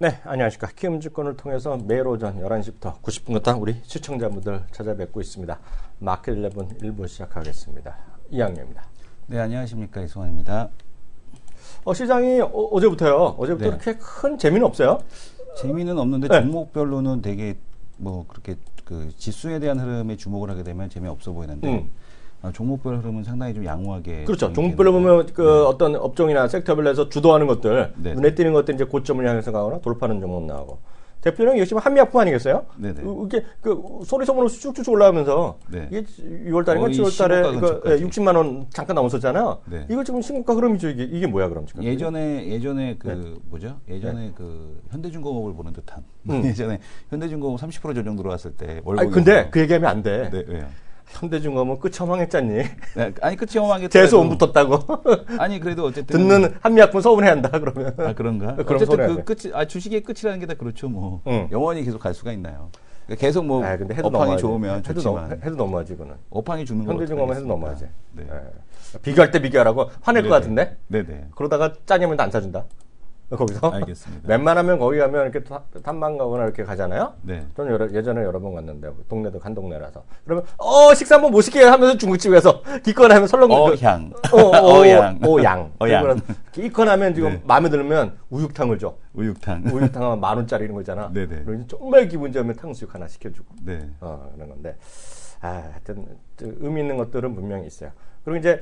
네, 안녕하십니까. 키움증권을 통해서 매일 오전 11시부터 90분부터 우리 시청자분들 찾아뵙고 있습니다. 마켓 11 1부 시작하겠습니다. 이학년입니다. 네, 안녕하십니까. 이승환입니다. 시장이 어제부터 네. 그렇게 큰 재미는 없어요? 재미는 없는데 네. 종목별로는 되게 뭐 그렇게 그 지수에 대한 흐름에 주목을 하게 되면 재미없어 보이는데 종목별 흐름은 상당히 좀 양호하게. 그렇죠. 종목별로 보면 네. 어떤 업종이나 섹터별로 해서 주도하는 것들, 네. 눈에 띄는 것들 이제 고점을 향해서 가거나 돌파하는 종목 나오고. 대표님 역시 한미약품 아니겠어요? 네네. 이게 소리 소문으로 쭉쭉 올라가면서 네. 이게 6월달인가 거의 7월달에 이거 근처까지. 60만 원 잠깐 넘었었잖아요. 네. 이거 지금 신고가 흐름이죠. 이게 뭐야 그럼 지금? 예전에 그 네. 뭐죠? 예전에 그 현대중공업을 보는 듯한. 예전에 현대중공업 30% 조정 들어왔을 때 월봉에서. 근데 그 얘기하면 안 돼. 네, 왜요? 현대중공업은 끝이 험황했잖니. 네, 아니 끝이 험하게 재수 온 붙었다고. 아니 그래도 어쨌든 듣는 한미약품 서운해한다 그러면. 아 그런가? 그럼 어쨌든 손해야 그 끝이 주식의 끝이라는 게 다 그렇죠 뭐. 응. 영원히 계속 갈 수가 있나요? 그러니까 계속 뭐 근데 해도 업황이 넘어야지. 좋으면 좋지만 해도 넘어야지 그거는. 업황이 죽는 거 현대중공업은 해도 넘어야지. 네. 비교할 때 비교하라고 화낼 것 같은데. 네네. 그러다가 짜장면 안 사준다. 거기서. 알겠습니다. 웬만하면 거기 가면 이렇게 탐방 가거나 이렇게 가잖아요. 네. 저는 예전에 여러 번 갔는데 동네도 간 동네라서. 그러면 식사 한번 못 시켜요 하면서 중국집에서 기껏 하면 설렁 어향. 어양. 어양. 기껏 하면 지금 네. 마음에 들면 우육탕을 줘. 우육탕. 우육탕 하면 10,000원짜리 이런 거 있잖아. 네네. 그리고 정말 기분 좋으면 탕수육 하나 시켜주고. 네. 그런 건데. 하여튼 의미 있는 것들은 분명히 있어요. 그리고 이제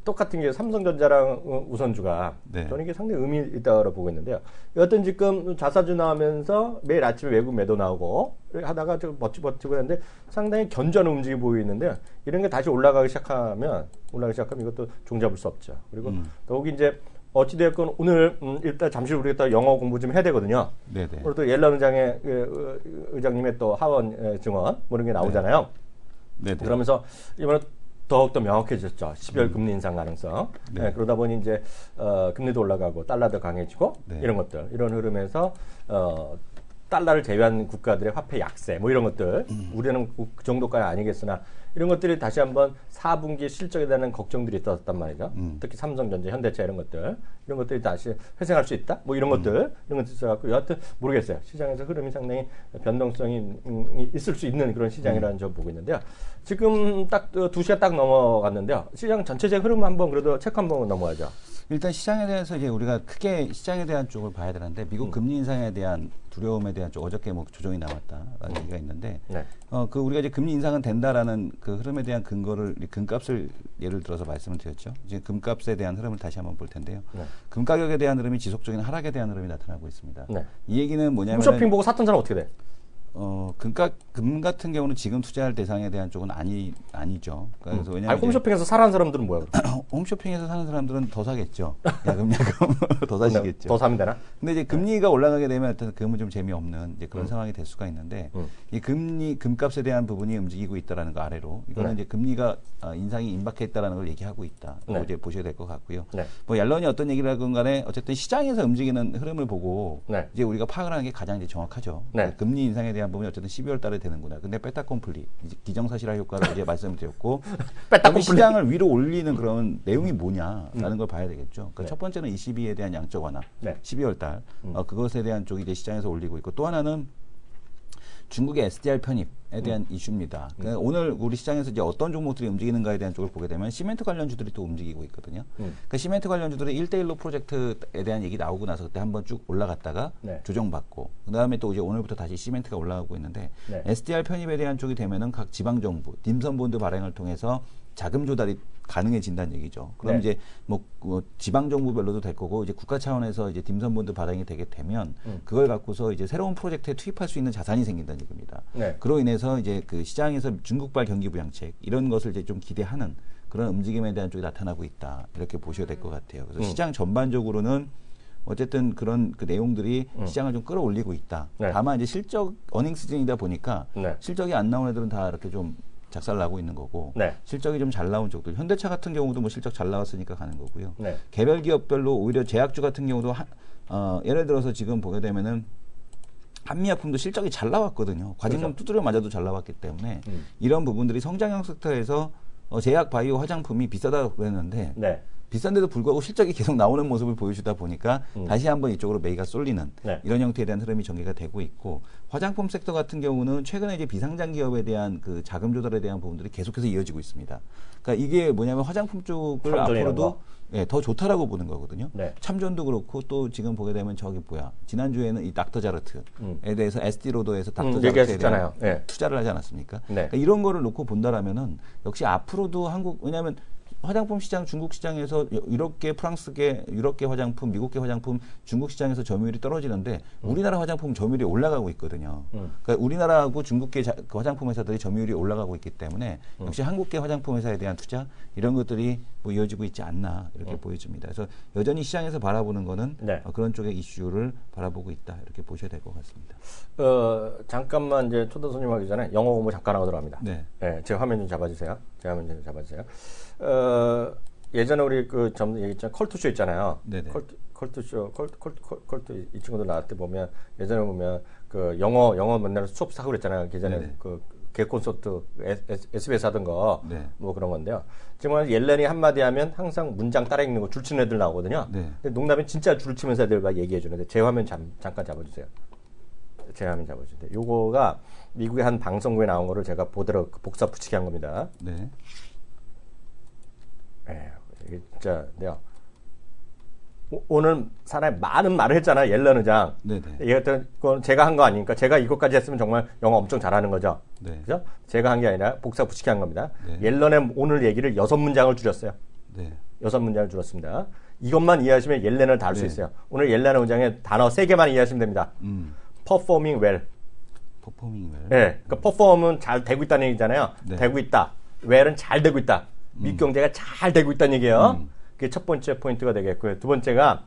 똑같은 게 삼성전자랑 우선주가 네. 저는 이게 상당히 의미 있다고 보고 있는데요. 여하튼 지금 자사주 나오면서 매일 아침에 외국 매도 나오고 하다가 좀 버티고 했는데 상당히 견조한 움직임이 보이는데요. 이런 게 다시 올라가기 시작하면 이것도 종잡을 수 없죠. 그리고 더욱이 이제 어찌되었건 오늘 일단 잠시 우리가 또 영어 공부 좀 해야 되거든요. 네네. 오늘 또 옐런 의장님의 또 하원 증언 뭐 이런 게 나오잖아요. 네네. 그러면서 이번에 더욱더 명확해졌죠. 12월 금리 인상 가능성. 네. 그러다 보니 이제 금리도 올라가고 달러도 강해지고 네. 이런 것들, 이런 흐름에서 달러를 제외한 국가들의 화폐 약세 뭐 이런 것들 우리는 그 정도까지 아니겠으나 이런 것들이 다시 한번 4분기 실적에 대한 걱정들이 있었단 말이죠. 특히 삼성전자, 현대차 이런 것들이 다시 회생할 수 있다. 뭐 이런 것들 이런 것들 있어갖고 여하튼 모르겠어요. 시장에서 흐름이 상당히 변동성이 있을 수 있는 그런 시장이라는 점 보고 있는데요. 지금 딱 2시가 딱 넘어갔는데요. 시장 전체적 흐름 한번 그래도 체크 한번 넘어가죠. 일단 시장에 대해서 이제 우리가 크게 시장에 대한 쪽을 봐야 되는데 미국 금리 인상에 대한 두려움에 대한 쪽 어저께 뭐 조정이 나왔다라는 얘기가 있는데 네. 그 우리가 이제 금리 인상은 된다라는 그 흐름에 대한 근거를 금값을 예를 들어서 말씀을 드렸죠. 이제 금값에 대한 흐름을 다시 한번 볼 텐데요. 네. 금 가격에 대한 흐름이 지속적인 하락에 대한 흐름이 나타나고 있습니다. 네. 이 얘기는 뭐냐면 홈쇼핑 보고 샀던 사람 어떻게 돼? 금 같은 경우는 지금 투자할 대상에 대한 쪽은 아니죠. 그래서 왜냐하면 홈쇼핑에서 사라는 사람들은 뭐야? 홈쇼핑에서 사는 사람들은 더 사겠죠. 야금 더 사시겠죠. 더 사면 되나? 근데 이제 금리가 올라가게 되면 일단 금은 좀 재미없는 이제 그런 상황이 될 수가 있는데 이 금값에 대한 부분이 움직이고 있다라는 거 아래로 이거는 이제 금리가 인상이 임박했다라는 걸 얘기하고 있다. 그거 이제 보셔야 될 것 같고요. 네. 뭐 옐런이 어떤 얘기를 하건 간에 어쨌든 시장에서 움직이는 흐름을 보고 네. 이제 우리가 파악을 하는 게 가장 이제 정확하죠. 네. 금리 인상에 대한 부분이 어쨌든 12월 달에 되는구나. 근데 빼타콤플리 기정사실화 효과를 이제 말씀드렸고 빼타콤플리. 시장을 위로 올리는 그런 내용이 뭐냐라는 걸 봐야 되겠죠. 그러니까 네. 첫 번째는 ECB에 대한 양적 완화. 네. 12월 달 그것에 대한 쪽이 이제 시장에서 올리고 있고 또 하나는 중국의 SDR 편입에 대한 이슈입니다. 그러니까 오늘 우리 시장에서 이제 어떤 종목들이 움직이는가에 대한 쪽을 보게 되면 시멘트 관련주들이 또 움직이고 있거든요. 그러니까 시멘트 관련주들의 1대1로 프로젝트에 대한 얘기 나오고 나서 그때 한번 쭉 올라갔다가 네. 조정받고 그다음에 또 이제 오늘부터 다시 시멘트가 올라가고 있는데 네. SDR 편입에 대한 쪽이 되면은 각 지방 정부 딤섬 본드 발행을 통해서 자금 조달이 가능해진다는 얘기죠. 그럼 네. 이제 뭐 지방 정부별로도 될 거고 이제 국가 차원에서 이제 딤섬 본드 발행이 되게 되면 그걸 갖고서 이제 새로운 프로젝트에 투입할 수 있는 자산이 생긴다는 얘기입니다. 네. 그로 인해서 이제 그 시장에서 중국발 경기 부양책 이런 것을 이제 좀 기대하는 그런 움직임에 대한 쪽이 나타나고 있다. 이렇게 보셔야 될 것 같아요. 그래서 시장 전반적으로는 어쨌든 그런 그 내용들이 시장을 좀 끌어올리고 있다. 네. 다만 이제 실적 어닝 시즌이다 보니까 네. 실적이 안 나온 애들은 다 이렇게 좀 작살나고 있는 거고 네. 실적이 좀 잘 나온 쪽들 현대차 같은 경우도 뭐 실적 잘 나왔으니까 가는 거고요. 네. 개별 기업별로 오히려 제약주 같은 경우도 예를 들어서 지금 보게 되면은 한미약품도 실적이 잘 나왔거든요. 과징금 그렇죠. 두드려 맞아도 잘 나왔기 때문에 이런 부분들이 성장형 섹터에서 제약, 바이오, 화장품이 비싸다고 그랬는데 네. 비싼데도 불구하고 실적이 계속 나오는 모습을 보여주다 보니까 다시 한번 이쪽으로 매기가 쏠리는 네. 이런 형태에 대한 흐름이 전개가 되고 있고 화장품 섹터 같은 경우는 최근에 이제 비상장 기업에 대한 그 자금 조달에 대한 부분들이 계속해서 이어지고 있습니다. 그러니까 이게 뭐냐면 화장품 쪽을 앞으로도 예, 더 좋다라고 보는 거거든요. 네. 참전도 그렇고 또 지금 보게 되면 저기 뭐야 지난주에는 이 닥터자르트에 대해서 에스티로더에서 닥터자르트에 대한 네. 투자를 하지 않았습니까? 네. 그러니까 이런 거를 놓고 본다라면은 역시 앞으로도 한국 왜냐하면 화장품 시장 중국 시장에서 이렇게 프랑스계 유럽계 화장품 미국계 화장품 중국 시장에서 점유율이 떨어지는데 우리나라 화장품 점유율이 올라가고 있거든요. 그러니까 우리나라하고 중국계 그 화장품 회사들이 점유율이 올라가고 있기 때문에 역시 한국계 화장품 회사에 대한 투자 이런 것들이 뭐 이어지고 있지 않나 이렇게 보여집니다. 그래서 여전히 시장에서 바라보는 거는 네. 그런 쪽의 이슈를 바라보고 있다 이렇게 보셔야 될 것 같습니다. 잠깐만 이제 초대 손님 하기 전에 영어 공부 잠깐 하고 들어갑니다. 네. 네, 제 화면 좀 잡아주세요. 제 화면 좀 잡아주세요. 예전에 우리 그 점 얘기했잖아요. 컬투쇼 있잖아요. 네네. 컬투쇼, 컬투 이 친구들 나한테 보면 예전에 보면 그 영어 맨날 수업 사고 그랬잖아요. 예전에 네네. 그 개콘서트 SBS 하던 거 네. 뭐 그런 건데요. 정말 옐렌이 한마디 하면 항상 문장 따라 읽는 거 줄치는 애들 나오거든요. 네. 근데 농담은 진짜 줄치면서 애들 막 얘기해 주는데 제 화면 잠깐 잡아주세요. 제 화면 잡아주세요. 요거가 미국의 한 방송국에 나온 거를 제가 보도록 복사 붙이게 한 겁니다. 네. 예, 이게 진짜 내가 오늘 사람이 많은 말을 했잖아요. 옐런 의장. 네네. 이것도 그건 제가 한 거 아니니까 제가 이것까지 했으면 정말 영어 엄청 잘하는 거죠. 네. 그죠? 제가 한 게 아니라 복사 붙이게 한 겁니다. 네. 옐런의 오늘 얘기를 6문장을 줄였어요. 네. 6문장을 줄였습니다. 이것만 이해하시면 옐렌을 다 알 수 네. 있어요. 오늘 옐런 의장의 단어 3개만 이해하시면 됩니다. performing well. 퍼포밍 웰. 네, 그러니까 perform은 잘 되고 있다는 얘기잖아요. 네. 되고 있다. well은 잘 되고 있다. 미국 경제가 잘 되고 있다는 얘기예요. 그게 첫 번째 포인트가 되겠고요. 두 번째가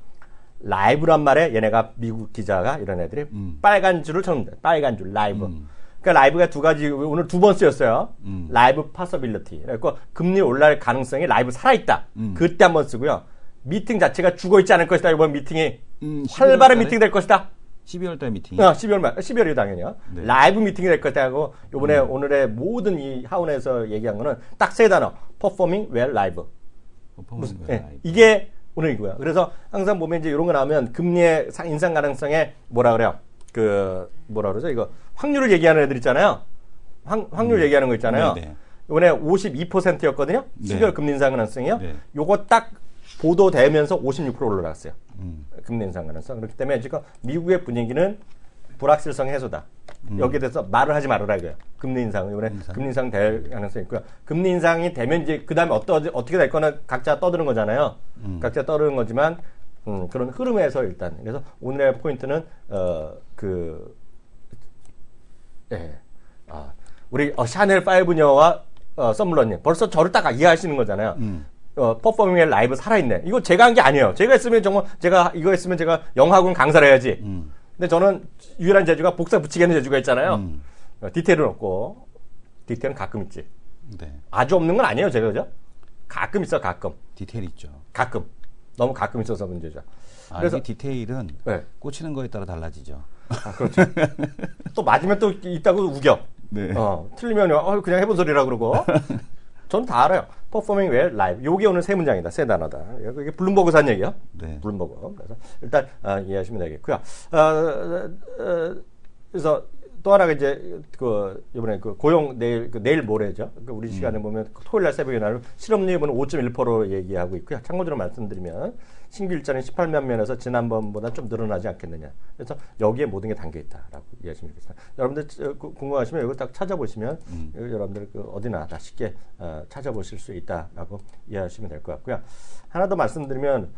라이브란 말에 얘네가 미국 기자가 이런 애들이 빨간 줄을 쳤는데 빨간 줄 라이브. 그러니까 라이브가 두 가지 오늘 2번 쓰였어요. 라이브 파서빌리티. 그래서 금리 올라갈 가능성이 라이브 살아있다. 그때 한번 쓰고요. 미팅 자체가 죽어 있지 않을 것이다. 이번 미팅이 활발한 미팅 될 것이다. 12월 달 미팅. 12월이 당연히요. 네. 라이브 미팅이 될 것이다 하고 요번에 오늘의 모든 이 하원에서 얘기한 거는 딱 3단어. performing well live. 퍼포밍 웰. 예, 이게 오늘이고요. 그래서 항상 보면 이제 이런 거 나오면 금리의 인상 가능성에 뭐라 그래요? 그 뭐라 그러죠? 이거 확률을 얘기하는 애들 있잖아요. 확률 얘기하는 거 있잖아요. 네네. 이번에 52%였거든요. 네. 12월 금리 인상 가능성이요. 네. 요거 딱 보도되면서 56% 올라갔어요. 금리 인상 가능성. 그렇기 때문에 지금 미국의 분위기는 불확실성 해소다. 여기에 대해서 말을 하지 말아라 이거예요. 금리 인상 이번에 금리 인상 될 가능성이 있고요. 금리 인상이 되면 이제 그 다음에 어떻게 될 거는 각자 떠드는 거잖아요. 각자 떠드는 거지만 그런 흐름에서 일단 그래서 오늘의 포인트는 우리 샤넬 5녀와 썸블러님 벌써 저를 딱 이해하시는 거잖아요. 퍼포밍의 라이브 살아있네. 이거 제가 한 게 아니에요. 제가 했으면 정말 제가 이거 했으면 제가 영화학원 강사를 해야지. 근데 저는 유일한 재주가 복사 붙이게 하는 재주가 있잖아요. 디테일은 없고 디테일은 가끔 있지. 네. 아주 없는 건 아니에요, 제가 그죠? 가끔 있어, 가끔. 디테일 있죠. 가끔. 너무 가끔 있어서 문제죠. 그래서 이 디테일은 네. 꽂히는 거에 따라 달라지죠. 그렇죠. 또 맞으면 또 있다고 우겨. 네. 틀리면 그냥 해본 소리라 그러고. 전 다 알아요. performing well live. 요게 오늘 3문장이다. 3단어다. 이게 블룸버그 산 얘기야. 네. 블룸버그. 그래서 일단 이해하시면 되겠고요. 그래서 또 하나가 이제 이번에 고용 내일 모레죠. 우리 시간에 보면 토요일 날 새벽에 나는 실업률은 5.1%로 얘기하고 있고요. 참고적으로 말씀드리면 신규 일자리는 18만 명에서 지난번보다 좀 늘어나지 않겠느냐. 그래서 여기에 모든 게 담겨 있다라고 이해하시면 되겠습니다. 여러분들 궁금하시면 이거 딱 찾아보시면 여러분들 어디나 다 쉽게 찾아보실 수 있다라고 이해하시면 될 것 같고요. 하나 더 말씀드리면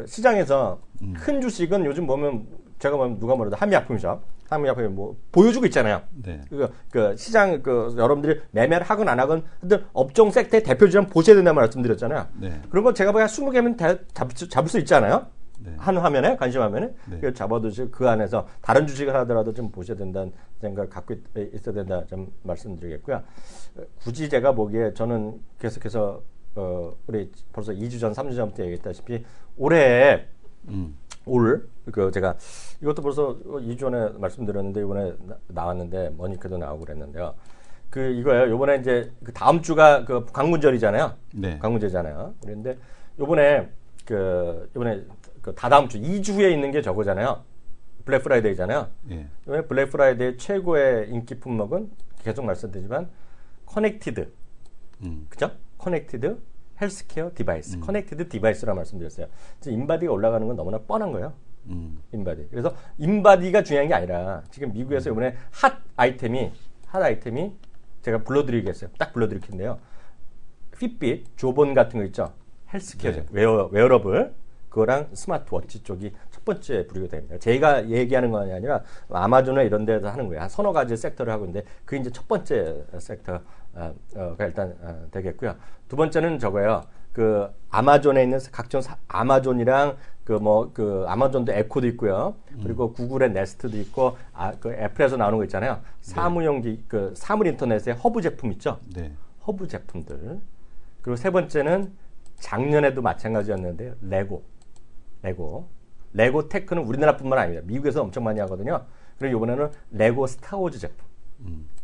시장에서 큰 주식은 요즘 보면 제가 보면 누가 뭐래도 한미약품이죠. 한미약품이 뭐 보여주고 있잖아요. 네. 시장 여러분들이 매매를 하건 안 하건 하여튼 업종 섹터의 대표주는 보셔야 된다는 말씀드렸잖아요. 네. 그런 거 제가 보기엔 20개면 잡을 수 있지 않아요? 네. 한 화면에 관심 화면에 네. 잡아두시고 그 안에서 다른 주식을 하더라도 좀 보셔야 된다는 생각을 갖고 있어야 된다 좀 말씀드리겠고요. 굳이 제가 보기에 저는 계속해서 우리 벌써 2주 전, 3주 전부터 얘기했다시피 올해 제가 이것도 벌써 2주 전에 말씀드렸는데 이번에 나왔는데 머니크도 나오고 그랬는데요. 이거예요. 이번에 이제 다음 주가 광문절이잖아요. 네. 광문절이잖아요. 그런데 요번에 그 다다음 주 2주 후에 있는 게 저거잖아요. 블랙 프라이데이잖아요. 예. 이번에 블랙 프라이데이 최고의 인기 품목은 계속 말씀드리지만 커넥티드. 그죠? 커넥티드 헬스케어 디바이스. 커넥티드 디바이스라고 말씀드렸어요. 지금 인바디가 올라가는 건 너무나 뻔한 거예요. 인바디. 그래서 인바디가 중요한 게 아니라 지금 미국에서 이번에 핫 아이템이 제가 불러드리겠어요. 딱 불러드릴 텐데요. 핏빗, 조본 같은 거 있죠? 헬스케어, 네. 웨어러블, 그거랑 스마트워치 쪽이 첫 번째 부류가 됩니다. 제가 얘기하는 건 아니라 아마존이나 이런 데서 하는 거예요. 한 서너 가지 섹터를 하고 있는데 그게 이제 첫 번째 섹터가 일단 되겠고요. 두 번째는 저거예요. 그 아마존에 있는 각종 아마존이랑 그 아마존도 에코도 있고요. 그리고 구글의 네스트도 있고 그 애플에서 나오는 거 있잖아요. 사무용기 그 사물 인터넷의 허브 제품 있죠. 네. 허브 제품들. 그리고 세 번째는 작년에도 마찬가지였는데 레고 테크는 우리나라뿐만 아니라 미국에서 엄청 많이 하거든요. 그리고 이번에는 레고 스타워즈 제품.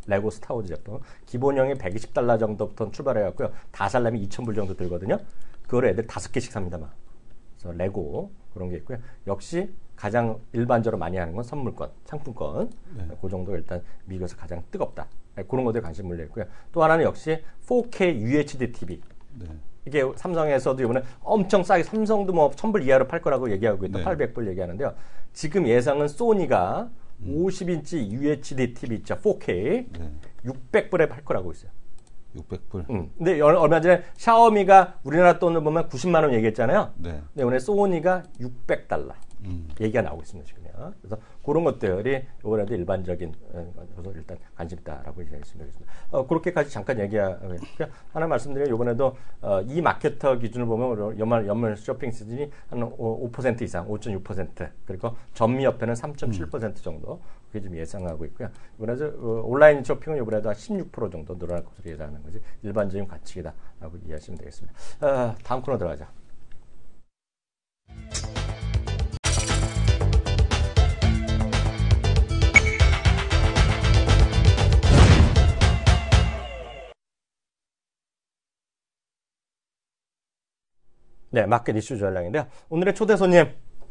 레고 스타워즈 제품. 기본형이 $120 정도부터 출발해갖고요. 다 살려면 2,000불 정도 들거든요. 그거를 애들 5개씩 삽니다. 막. 그래서 레고 그런 게 있고요. 역시 가장 일반적으로 많이 하는 건 선물권, 상품권. 네. 그 정도가 일단 미국에서 가장 뜨겁다. 그런 것들에 관심 물려있고요. 또 하나는 역시 4K UHD TV. 네. 이게 삼성에서도 이번에 엄청 싸게 삼성도 뭐 1,000불 이하로 팔 거라고 얘기하고 있다. 네. 800불 얘기하는데요. 지금 예상은 소니가 50인치 UHD TV 있죠. 4K. 네. 600불에 팔 거라고 있어요. 600불. 근데 얼마 전에 샤오미가 우리나라 돈으로 보면 90만 원 얘기했잖아요. 네. 근데 이번에 소니가 $600 얘기가 나오고 있습니다. 지금요. 그래서 그런 것들이 이번에도 일반적인 것으로 일단 관심 있다라고 얘기했습니다. 그렇게까지 잠깐 얘기하고요. 하나 말씀드리면 이번에도 이 마케터 기준을 보면 연말 쇼핑 시즌이 한 5% 이상, 5.6% 그리고 전미 옆에는 3.7% 정도 그게 좀 예상하고 있고요. 이번에도 온라인 쇼핑은 이번에도 한 16% 정도 늘어날 것으로 예상하는 것이 일반적인 가치이다라고 이해하시면 되겠습니다. 다음 코너 들어가죠. 네, 마켓 이슈 전략인데요. 오늘의 초대 손님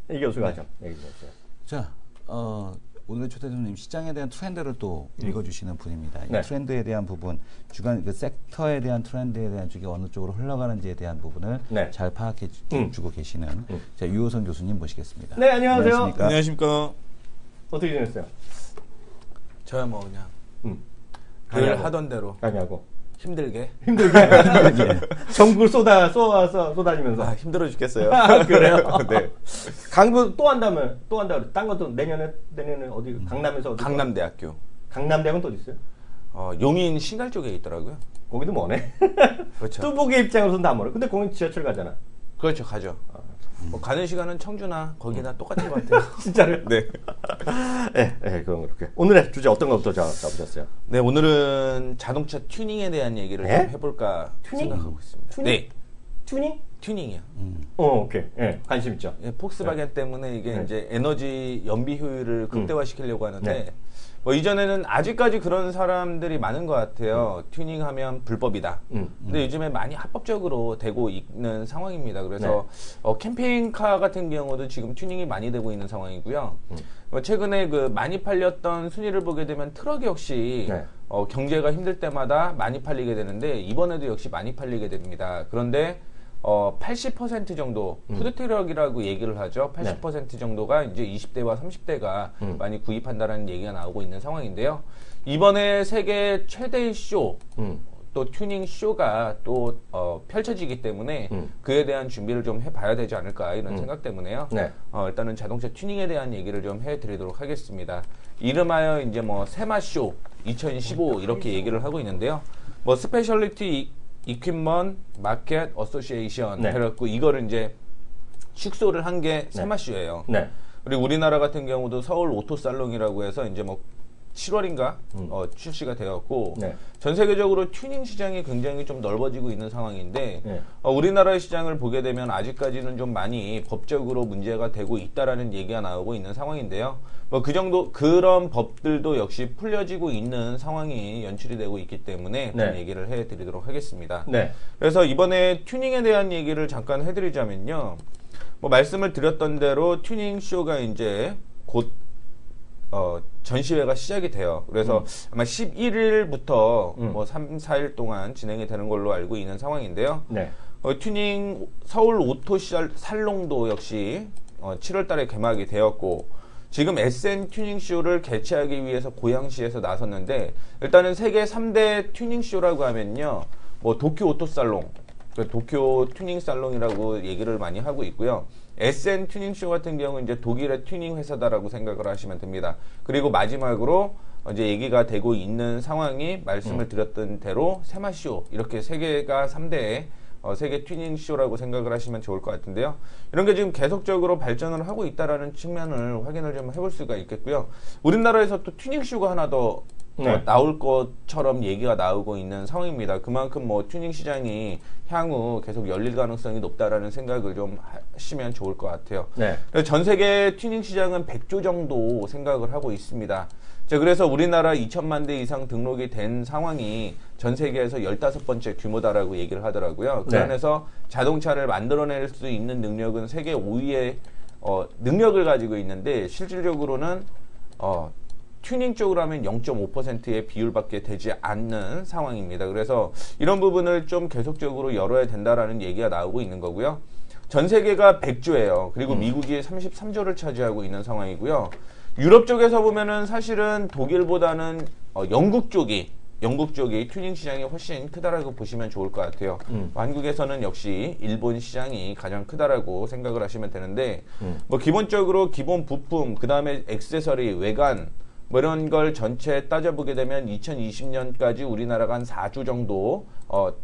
이 교수가 좀 얘기 좀 해주세요. 자, 오늘의 초대 손님 시장에 대한 트렌드를 또 읽어주시는 분입니다. 네. 이 트렌드에 대한 부분, 주간 그 섹터에 대한 트렌드에 대한 쪽이 어느 쪽으로 흘러가는지에 대한 부분을 네. 잘 파악해 주고 계시는 자, 유호선 교수님 모시겠습니다. 네, 안녕하세요. 안녕하십니까? 안녕하십니까. 어떻게 지냈어요? 저야 뭐 그냥 늘 강의하고. 하던 대로 강의하고 힘들게. 전국을 쏟아지면서. 힘들어 죽겠어요. 그래요? 네. 강도 또 한다면 또 한다 그래. 딴 것도 내년에 어디 강남에서 어디? 강남대학교. 강남대학은 또 어디 있어요? 용인 신갈 쪽에 있더라고요. 거기도 머네. 그렇죠. 뚜벅이 입장으로서는 다 멀어. 근데 거기 지하철 가잖아. 그렇죠, 가죠. 뭐 가는 시간은 청주나 거기나 똑같은 것 같아요. 진짜로? 네. 네, 그런 그렇게. 오늘의 주제 어떤 것부터 잡으셨어요? 네, 오늘은 자동차 튜닝에 대한 얘기를 네? 좀 해볼까 튜닝? 생각하고 있습니다. 튜닝? 네, 튜닝? 튜닝이요. 오케이. 네, 관심 있죠. 예, 폭스바겐 때문에 이게 네. 이제 에너지 연비 효율을 극대화시키려고 하는데 네. 뭐 이전에는 아직까지 그런 사람들이 많은 것 같아요. 튜닝하면 불법이다. 근데 요즘에 많이 합법적으로 되고 있는 상황입니다. 그래서 캠페인카 같은 경우도 지금 튜닝이 많이 되고 있는 상황이고요. 뭐 최근에 그 많이 팔렸던 순위를 보게 되면 트럭 역시 네. 경제가 힘들 때마다 많이 팔리게 되는데 이번에도 역시 많이 팔리게 됩니다. 그런데 80% 정도 푸드트럭이라고 얘기를 하죠. 80% 정도가 이제 20대와 30대가 많이 구입한다라는 얘기가 나오고 있는 상황인데요. 이번에 세계 최대의 쇼, 또 튜닝 쇼가 또 펼쳐지기 때문에 그에 대한 준비를 좀 해봐야 되지 않을까 이런 생각 때문에요. 네. 일단은 자동차 튜닝에 대한 얘기를 좀 해드리도록 하겠습니다. 이름하여 이제 뭐 세마쇼 2015 이렇게 얘기를 하고 있는데요. 뭐 스페셜리티 이퀴먼 마켓 어소시에이션 네. 그래갖고 이거를 이제 축소를 한 게 세마쇼예요. 네. 그리고 우리나라 같은 경우도 서울 오토살롱이라고 해서 이제 뭐 7월인가 출시가 되었고 네. 전 세계적으로 튜닝 시장이 굉장히 좀 넓어지고 있는 상황인데 네. 우리나라의 시장을 보게 되면 아직까지는 좀 많이 법적으로 문제가 되고 있다라는 얘기가 나오고 있는 상황인데요. 뭐 그 정도 그런 법들도 역시 풀려지고 있는 상황이 연출이 되고 있기 때문에 좀 네. 얘기를 해드리도록 하겠습니다. 네. 그래서 이번에 튜닝에 대한 얘기를 잠깐 해드리자면요. 뭐 말씀을 드렸던 대로 튜닝 쇼가 이제 곧 전시회가 시작이 돼요. 그래서 아마 11일부터 뭐 3, 4일 동안 진행이 되는 걸로 알고 있는 상황인데요. 네. 튜닝 서울 오토 살롱도 역시 7월 달에 개막이 되었고 지금 SN 튜닝 쇼를 개최하기 위해서 고양시에서 나섰는데 일단은 세계 3대 튜닝 쇼라고 하면요. 뭐 도쿄 오토 살롱, 도쿄 튜닝 살롱이라고 얘기를 많이 하고 있고요. SN 튜닝 쇼 같은 경우는 이제 독일의 튜닝 회사다라고 생각을 하시면 됩니다. 그리고 마지막으로 이제 얘기가 되고 있는 상황이 말씀을 드렸던 대로 세마쇼 이렇게 세계가 3대 세계 튜닝 쇼라고 생각을 하시면 좋을 것 같은데요. 이런 게 지금 계속적으로 발전을 하고 있다라는 측면을 확인을 좀 해볼 수가 있겠고요. 우리나라에서 또 튜닝 쇼가 하나 더 네. 나올 것처럼 얘기가 나오고 있는 상황입니다. 그만큼 뭐 튜닝 시장이 향후 계속 열릴 가능성이 높다라는 생각을 좀 하시면 좋을 것 같아요. 네. 전 세계 튜닝 시장은 100조 정도 생각을 하고 있습니다. 자, 그래서 우리나라 2천만 대 이상 등록이 된 상황이 전 세계에서 15번째 규모다라고 얘기를 하더라고요. 그 네. 안에서 자동차를 만들어낼 수 있는 능력은 세계 5위의 능력을 가지고 있는데 실질적으로는 튜닝 쪽으로 하면 0.5%의 비율밖에 되지 않는 상황입니다. 그래서 이런 부분을 좀 계속적으로 열어야 된다라는 얘기가 나오고 있는 거고요. 전 세계가 100조예요. 그리고 미국이 33조를 차지하고 있는 상황이고요. 유럽 쪽에서 보면은 사실은 독일보다는 영국 쪽이 튜닝 시장이 훨씬 크다라고 보시면 좋을 것 같아요. 한국에서는 역시 일본 시장이 가장 크다라고 생각을 하시면 되는데 뭐 기본적으로 기본 부품, 그 다음에 액세서리, 외관 뭐 이런 걸 전체 따져보게 되면 2020년까지 우리나라가 한 4조 정도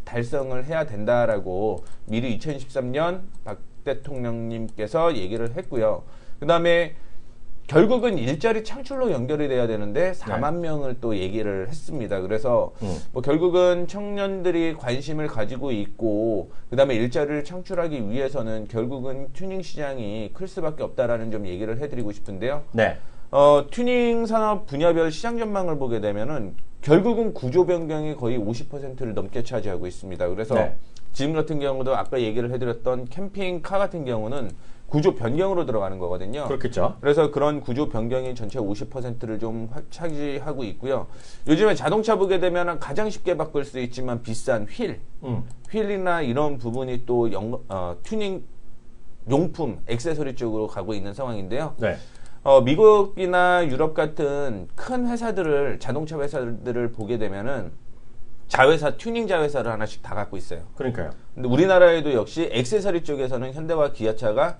달성을 해야 된다라고 미리 2013년 박 대통령님께서 얘기를 했고요. 그 다음에 결국은 일자리 창출로 연결이 돼야 되는데 4만 명을 또 얘기를 했습니다. 그래서 뭐 결국은 청년들이 관심을 가지고 있고 그다음에 일자리를 창출하기 위해서는 결국은 튜닝 시장이 클 수밖에 없다라는 좀 얘기를 해드리고 싶은데요. 네. 튜닝 산업 분야별 시장 전망을 보게 되면은 결국은 구조 변경이 거의 50%를 넘게 차지하고 있습니다. 그래서 네. 지금 같은 경우도 아까 얘기를 해드렸던 캠핑카 같은 경우는 구조 변경으로 들어가는 거거든요. 그렇겠죠. 그래서 그런 구조 변경이 전체 50%를 좀 차지하고 있고요. 요즘에 자동차 보게 되면 가장 쉽게 바꿀 수 있지만 비싼 휠이나 이런 부분이 또 튜닝 용품, 액세서리 쪽으로 가고 있는 상황인데요. 네. 미국이나 유럽 같은 큰 회사들을, 자동차 회사들을 보게 되면은 자회사, 튜닝 자회사를 하나씩 다 갖고 있어요. 그러니까요. 근데 우리나라에도 역시 액세서리 쪽에서는 현대와 기아차가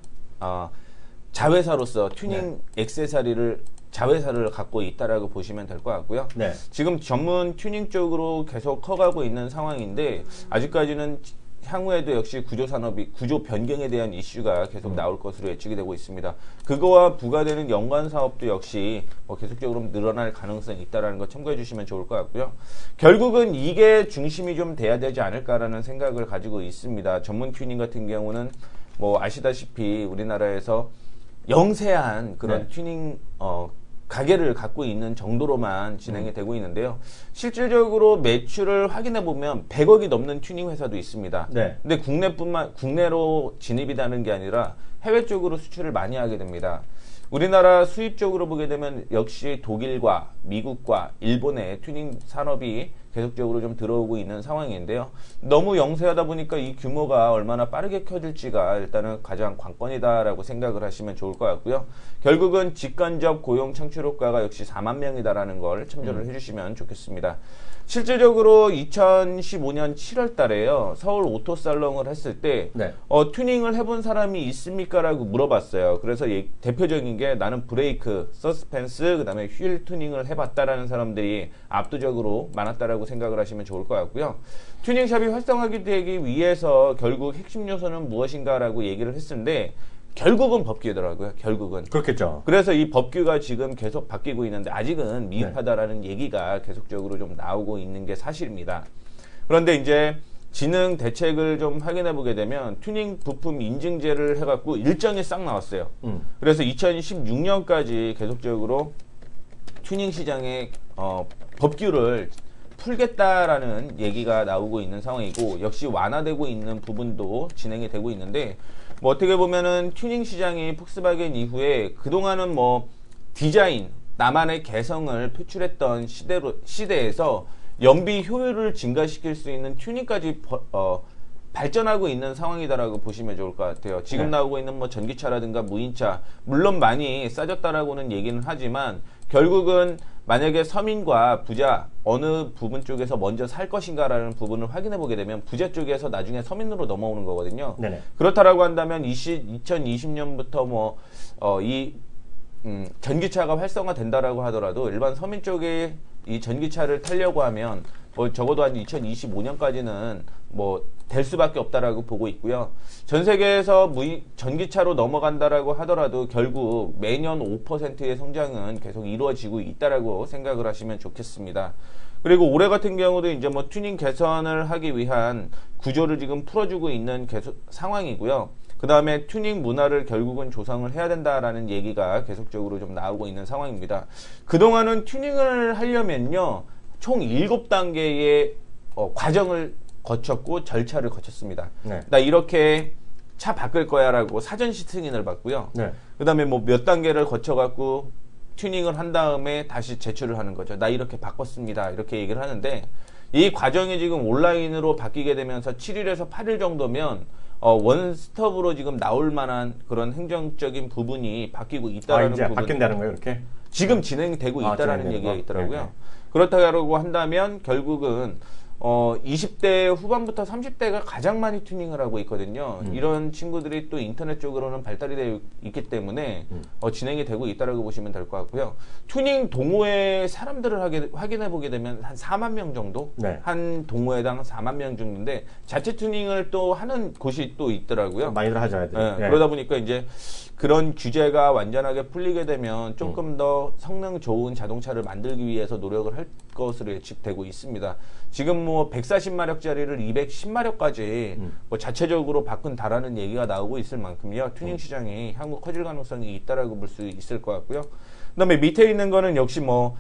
자회사로서 튜닝 액세서리를 자회사를 갖고 있다라고 보시면 될 것 같고요. 네. 지금 전문 튜닝 쪽으로 계속 커가고 있는 상황인데 아직까지는 향후에도 역시 구조 변경에 대한 이슈가 계속 나올 것으로 예측이 되고 있습니다. 그거와 부과되는 연관 사업도 역시 계속적으로 늘어날 가능성이 있다는 거 참고해 주시면 좋을 것 같고요. 결국은 이게 중심이 좀 돼야 되지 않을까라는 생각을 가지고 있습니다. 전문 튜닝 같은 경우는 뭐 아시다시피 우리나라에서 영세한 그런 튜닝 가게를 갖고 있는 정도로만 진행이 되고 있는데요. 실질적으로 매출을 확인해 보면 100억이 넘는 튜닝 회사도 있습니다. 네. 근데 국내로 진입이 되는 게 아니라 해외 쪽으로 수출을 많이 하게 됩니다. 우리나라 수입 쪽으로 보게 되면 역시 독일과 미국과 일본의 튜닝 산업이 계속적으로 좀 들어오고 있는 상황인데요. 너무 영세하다 보니까 이 규모가 얼마나 빠르게 커질지가 일단은 가장 관건이다라고 생각을 하시면 좋을 것 같고요. 결국은 직간접 고용 창출 효과가 역시 4만 명이다라는 걸 참조를 해주시면 좋겠습니다. 실질적으로 2015년 7월 달에요. 서울 오토살롱을 했을 때 네. 튜닝을 해본 사람이 있습니까? 라고 물어봤어요. 그래서 대표적인 게 나는 브레이크, 서스펜스, 그 다음에 휠 튜닝을 해봤다라는 사람들이 압도적으로 많았다라고 생각을 하시면 좋을 것 같고요. 튜닝샵이 활성화되기 위해서 결국 핵심 요소는 무엇인가라고 얘기를 했는데 결국은 법규더라고요. 결국은. 그렇겠죠. 그래서 이 법규가 지금 계속 바뀌고 있는데 아직은 미흡하다라는 얘기가 계속적으로 좀 나오고 있는 게 사실입니다. 그런데 이제 진흥 대책을 좀 확인해 보게 되면 튜닝 부품 인증제를 해갖고 일정이 싹 나왔어요. 그래서 2016년까지 계속적으로 튜닝 시장의 법규를 풀겠다라는 얘기가 나오고 있는 상황이고 역시 완화되고 있는 부분도 진행이 되고 있는데 뭐 어떻게 보면은 튜닝 시장이 폭스바겐 이후에 그동안은 뭐 디자인 나만의 개성을 표출했던 시대에서 연비 효율을 증가시킬 수 있는 튜닝까지 발전하고 있는 상황이다라고 보시면 좋을 것 같아요. 지금 나오고 있는 뭐 전기차라든가 무인차 물론 많이 싸졌다라고는 얘기는 하지만 결국은 만약에 서민과 부자 어느 부분 쪽에서 먼저 살 것인가라는 부분을 확인해 보게 되면 부자 쪽에서 나중에 서민으로 넘어오는 거거든요. 네네. 그렇다라고 한다면 2020년부터 전기차가 활성화된다라고 하더라도 일반 서민 쪽에 이 전기차를 타려고 하면 뭐 적어도 한 2025년까지는 뭐 될 수밖에 없다라고 보고 있고요. 전 세계에서 전기차로 넘어간다라고 하더라도 결국 매년 5%의 성장은 계속 이루어지고 있다라고 생각을 하시면 좋겠습니다. 그리고 올해 같은 경우도 이제 뭐 튜닝 개선을 하기 위한 구조를 지금 풀어주고 있는 상황이고요. 그 다음에 튜닝 문화를 결국은 조성을 해야 된다라는 얘기가 계속적으로 좀 나오고 있는 상황입니다. 그동안은 튜닝을 하려면요, 총 7단계의 과정을 거쳤고 절차를 거쳤습니다. 네. 나 이렇게 차 바꿀 거야 라고 사전시 승인을 받고요. 네. 그 다음에 뭐 몇 단계를 거쳐갖고 튜닝을 한 다음에 다시 제출을 하는 거죠. 나 이렇게 바꿨습니다. 이렇게 얘기를 하는데 이 과정이 지금 온라인으로 바뀌게 되면서 7일에서 8일 정도면 원스톱으로 지금 나올 만한 그런 행정적인 부분이 바뀌고 있다라는 이제 바뀐다는 거예요, 이렇게? 지금 진행되고 있다라는 얘기가 있더라고요. 네. 그렇다고 한다면 결국은 20대 후반부터 30대가 가장 많이 튜닝을 하고 있거든요. 이런 친구들이 또 인터넷 쪽으로는 발달이 되어 있기 때문에 진행이 되고 있다라고 보시면 될 것 같고요. 튜닝 동호회 사람들을 확인해 보게 되면 한 4만 명 정도? 네. 한 동호회당 4만 명 정도인데 자체 튜닝을 또 하는 곳이 또 있더라고요. 많이들 하죠, 애들이. 네. 네. 그러다 보니까 이제 그런 규제가 완전하게 풀리게 되면 조금 더 성능 좋은 자동차를 만들기 위해서 노력을 할 것으로 예측되고 있습니다. 지금 뭐 140마력짜리를 210마력까지 뭐 자체적으로 바꾼다라는 얘기가 나오고 있을 만큼요. 튜닝 시장이 향후 커질 가능성이 있다라고 볼 수 있을 것 같고요. 그다음에 밑에 있는 거는 역시 뭐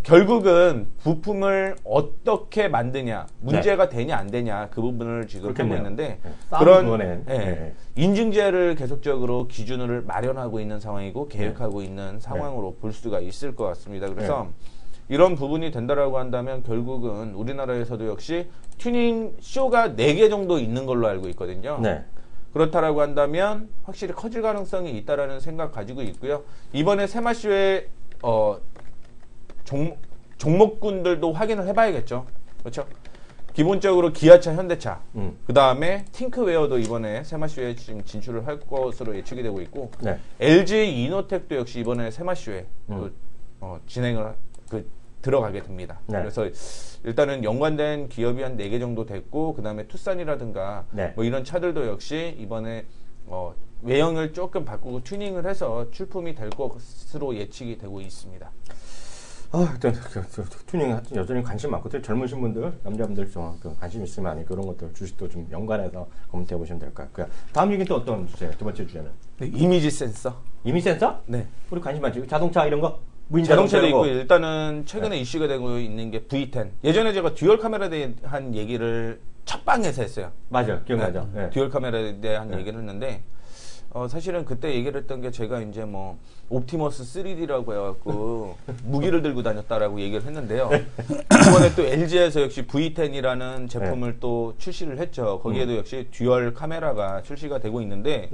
결국은 부품을 어떻게 만드냐, 문제가 되냐 안 되냐 그 부분을 지금 보고 있는데 그런 인증제를 계속적으로 기준을 마련하고 있는 상황이고 계획하고 있는 상황으로 볼 수가 있을 것 같습니다. 그래서 이런 부분이 된다라고 한다면 결국은 우리나라에서도 역시 튜닝 쇼가 4개 정도 있는 걸로 알고 있거든요. 네. 그렇다라고 한다면 확실히 커질 가능성이 있다라는 생각 가지고 있고요. 이번에 세마쇼에 종목군들도 확인을 해봐야겠죠. 그렇죠? 기본적으로 기아차, 현대차, 그 다음에 팅크웨어도 이번에 세마쇼에 지금 진출을 할 것으로 예측이 되고 있고, 네. LG 이노텍도 역시 이번에 세마쇼에 진행을 들어가게 됩니다. 네. 그래서 일단은 연관된 기업이 한 4개 정도 됐고, 그 다음에 투싼이라든가 네. 뭐 이런 차들도 역시 이번에 외형을 조금 바꾸고 튜닝을 해서 출품이 될 것으로 예측이 되고 있습니다. 튜닝 여전히 관심 많거든요. 젊으신 분들, 남자분들 좀 관심 있으면 아니 그런 것들 주식도 좀 연관해서 검토해 보시면 될 것 같고요. 다음 얘기는 또 어떤 주제예요? 두 번째 주제는? 네, 이미지 센서. 이미지 센서? 네. 우리 관심 많지. 자동차 이런 거? 자동차도 있고 일단은 최근에 이슈가 되고 있는 게 V10. 예전에 제가 듀얼 카메라에 대한 얘기를 첫 방에서 했어요. 맞아요. 기억나죠. 네. 듀얼 카메라에 대한 얘기를 했는데 사실은 그때 얘기를 했던 게 제가 이제 뭐 옵티머스 3D라고 해갖고 무기를 들고 다녔다라고 얘기를 했는데요. 이번에 또 LG에서 역시 V10이라는 제품을 또 출시를 했죠. 거기에도 역시 듀얼 카메라가 출시가 되고 있는데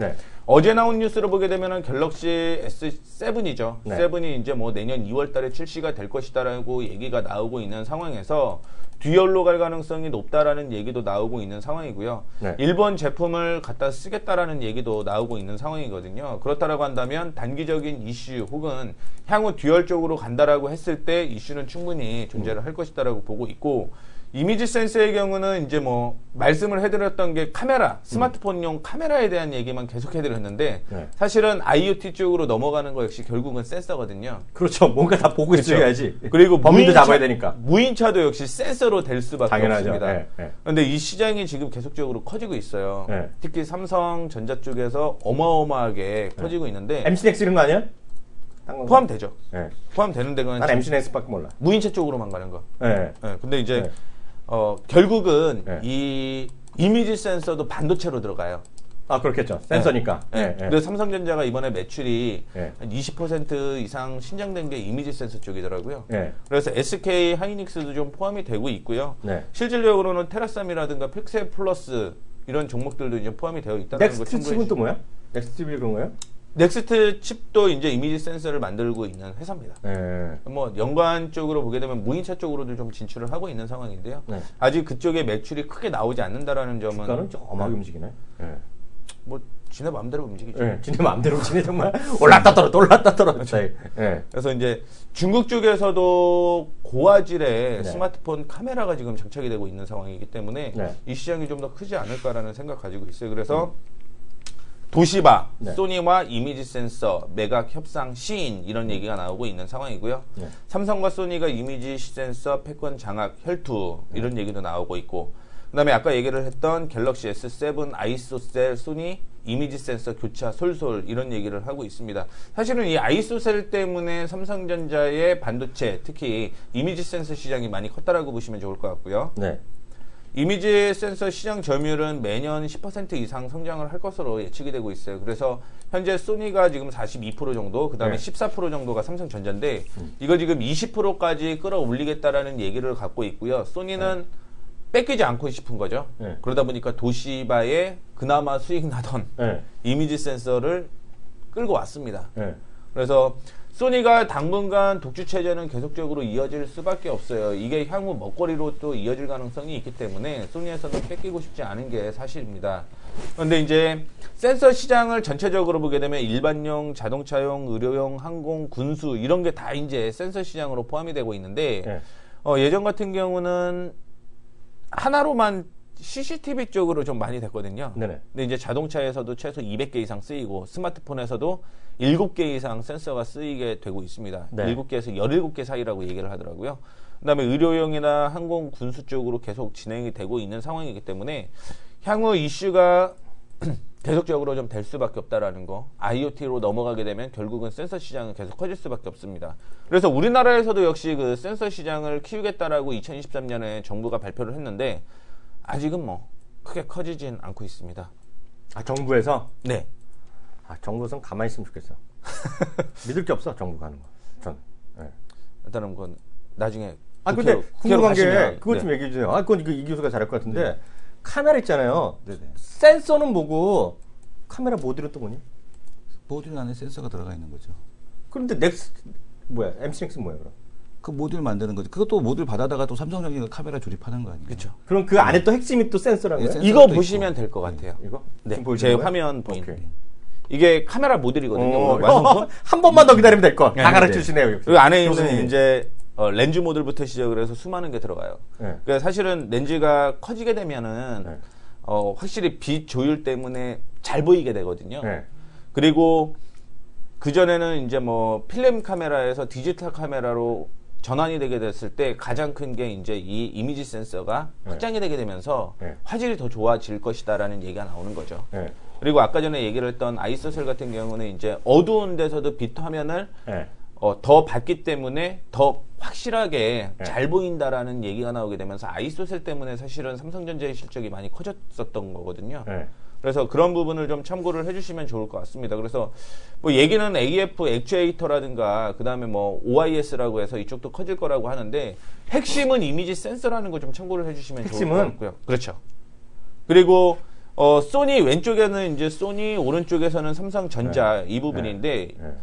어제 나온 뉴스를 보게 되면은 갤럭시 S7이죠. 7이 이제 뭐 내년 2월달에 출시가 될 것이다라고 얘기가 나오고 있는 상황에서 듀얼로 갈 가능성이 높다라는 얘기도 나오고 있는 상황이고요. 일본 제품을 갖다 쓰겠다라는 얘기도 나오고 있는 상황이거든요. 그렇다라고 한다면 단기적인 이슈 혹은 향후 듀얼 쪽으로 간다라고 했을 때 이슈는 충분히 존재를 할 것이다라고 보고 있고 이미지 센서의 경우는 이제 뭐 말씀을 해드렸던 게 카메라, 스마트폰용 카메라에 대한 얘기만 계속 해드렸는데 네. 사실은 IoT 쪽으로 넘어가는 거 역시 결국은 센서거든요. 그렇죠. 뭔가 다 보고 그렇죠. 있어야지. 그리고 범인도 잡아야 되니까. 무인차도 역시 센서로 될 수밖에 당연하죠. 없습니다. 네, 네. 그런데 이 시장이 지금 계속적으로 커지고 있어요. 네. 특히 삼성전자 쪽에서 어마어마하게 커지고 있는데 MC넥스 이런 거 아니야? 포함되죠. 네. 포함되는 데가 난 MC넥스밖에 몰라. 무인차 쪽으로만 가는 거. 네. 네, 근데 이제 네. 결국은 네. 이 이미지 센서도 반도체로 들어가요. 아 그렇겠죠. 센서니까. 네. 네. 근데 삼성전자가 이번에 매출이 네. 한 20% 이상 신장된 게 이미지 센서 쪽이더라고요. 네. 그래서 SK 하이닉스도 좀 포함이 되고 있고요. 네. 실질적으로는 테라삼이라든가 픽셀 플러스 이런 종목들도 이제 포함이 되어 있다는 거 넥스트 참고해 칩은 또 뭐야? 넥스트 칩이 그런 거예요? 넥스트 칩도 이제 이미지 센서를 만들고 있는 회사입니다. 네. 뭐 연관 쪽으로 보게 되면 무인차 쪽으로도 좀 진출을 하고 있는 상황인데요. 네. 아직 그쪽에 매출이 크게 나오지 않는다라는 점은 주가는 좀 엄하게 움직이네. 네. 뭐 지네 마음대로 움직이죠. 네. 지네 마음대로 지네 정말 올랐다 떨어졌다. 네. 그래서 이제 중국 쪽에서도 고화질의 네. 스마트폰 카메라가 지금 장착이 되고 있는 상황이기 때문에 네. 이 시장이 좀 더 크지 않을까라는 생각 가지고 있어요. 그래서 도시바, 네. 소니와 이미지 센서, 매각 협상 시인 이런 얘기가 나오고 있는 상황이고요. 네. 삼성과 소니가 이미지 센서, 패권 장악, 혈투 이런 얘기도 나오고 있고 그다음에 아까 얘기를 했던 갤럭시 S7, 아이소셀, 소니 이미지 센서 교차 솔솔 이런 얘기를 하고 있습니다. 사실은 이 아이소셀 때문에 삼성전자의 반도체 특히 이미지 센서 시장이 많이 컸다라고 보시면 좋을 것 같고요. 네. 이미지 센서 시장 점유율은 매년 10% 이상 성장을 할 것으로 예측이 되고 있어요. 그래서 현재 소니가 지금 42% 정도, 그 다음에 네. 14% 정도가 삼성전자인데 이거 지금 20%까지 끌어올리겠다라는 얘기를 갖고 있고요. 소니는 뺏기지 않고 싶은 거죠. 네. 그러다 보니까 도시바에 그나마 수익 나던 네. 이미지 센서를 끌고 왔습니다. 네. 그래서 소니가 당분간 독주 체제는 계속적으로 이어질 수밖에 없어요. 이게 향후 먹거리로 또 이어질 가능성이 있기 때문에 소니에서는 뺏기고 싶지 않은 게 사실입니다. 그런데 이제 센서 시장을 전체적으로 보게 되면 일반용, 자동차용, 의료용, 항공, 군수 이런 게 다 이제 센서 시장으로 포함이 되고 있는데 네. 예전 같은 경우는 하나로만 CCTV 쪽으로 좀 많이 됐거든요. 네네. 근데 이제 자동차에서도 최소 200개 이상 쓰이고 스마트폰에서도 7개 이상 센서가 쓰이게 되고 있습니다. 네. 7개에서 17개 사이라고 얘기를 하더라고요. 그다음에 의료용이나 항공 군수 쪽으로 계속 진행이 되고 있는 상황이기 때문에 향후 이슈가 계속적으로 좀 될 수밖에 없다라는 거. IoT로 넘어가게 되면 결국은 센서 시장은 계속 커질 수밖에 없습니다. 그래서 우리나라에서도 역시 그 센서 시장을 키우겠다라고 2023년에 정부가 발표를 했는데 아직은 뭐 크게 커지진 않고 있습니다. 아 정부에서? 네. 아 정부에서는 가만히 있으면 좋겠어. 믿을 게 없어 정부가 하는 거. 전. 네. 일단은 그건 나중에 아 근데 국회로 궁금한 게 가시면, 그것 좀 네. 얘기해 주세요. 아 그건 이 교수가 잘할 것 같은데 카메라 있잖아요. 네네. 센서는 뭐고 카메라 모듈은 또 뭐니? 모듈 안에 센서가 들어가 있는 거죠. 그런데 넥스 뭐야? MC넥스 뭐야 그럼? 그 모듈 만드는 거죠. 그것도 모듈 받아다가 또 삼성전자가 카메라 조립하는 거 아니에요? 그렇죠. 그럼 그 안에 또 핵심이 또 센서라는 네, 거예요? 센서. 이거 센서도 보시면 있고. 될 것 같아요. 이거? 네. 지금 제 보여주는 거야? 화면 보이는 오케이. 이게 카메라 모듈이거든요. 어, 완성품? 한 번만 더 기다리면 될 거. 다 네, 가르쳐 네. 주시네요. 그 안에 교수님. 있는 이제 렌즈 모듈부터 시작을 해서 수많은 게 들어가요. 네. 그러니까 사실은 렌즈가 커지게 되면은 네. 확실히 빛 조율 때문에 잘 보이게 되거든요. 네. 그리고 그 전에는 이제 뭐 필름 카메라에서 디지털 카메라로 전환이 되게 됐을 때 가장 큰 게 이제 이 이미지 센서가 네. 확장이 되게 되면서 네. 화질이 더 좋아질 것이다라는 얘기가 나오는 거죠. 네. 그리고 아까 전에 얘기를 했던 아이소셀 같은 경우는 이제 어두운 데서도 빛 화면을 네. 더 봤기 때문에 더 확실하게 네. 잘 보인다라는 얘기가 나오게 되면서 아이소셀 때문에 사실은 삼성전자의 실적이 많이 커졌었던 거거든요. 네. 그래서 그런 부분을 좀 참고를 해주시면 좋을 것 같습니다. 그래서 뭐 얘기는 AF 액추에이터라든가 그 다음에 뭐 OIS라고 해서 이쪽도 커질 거라고 하는데 핵심은 이미지 센서라는 거 좀 참고를 해주시면 좋을 것 핵심은? 같고요. 그렇죠. 그리고 소니 왼쪽에는 이제 소니 오른쪽에서는 삼성전자 이 부분인데 네.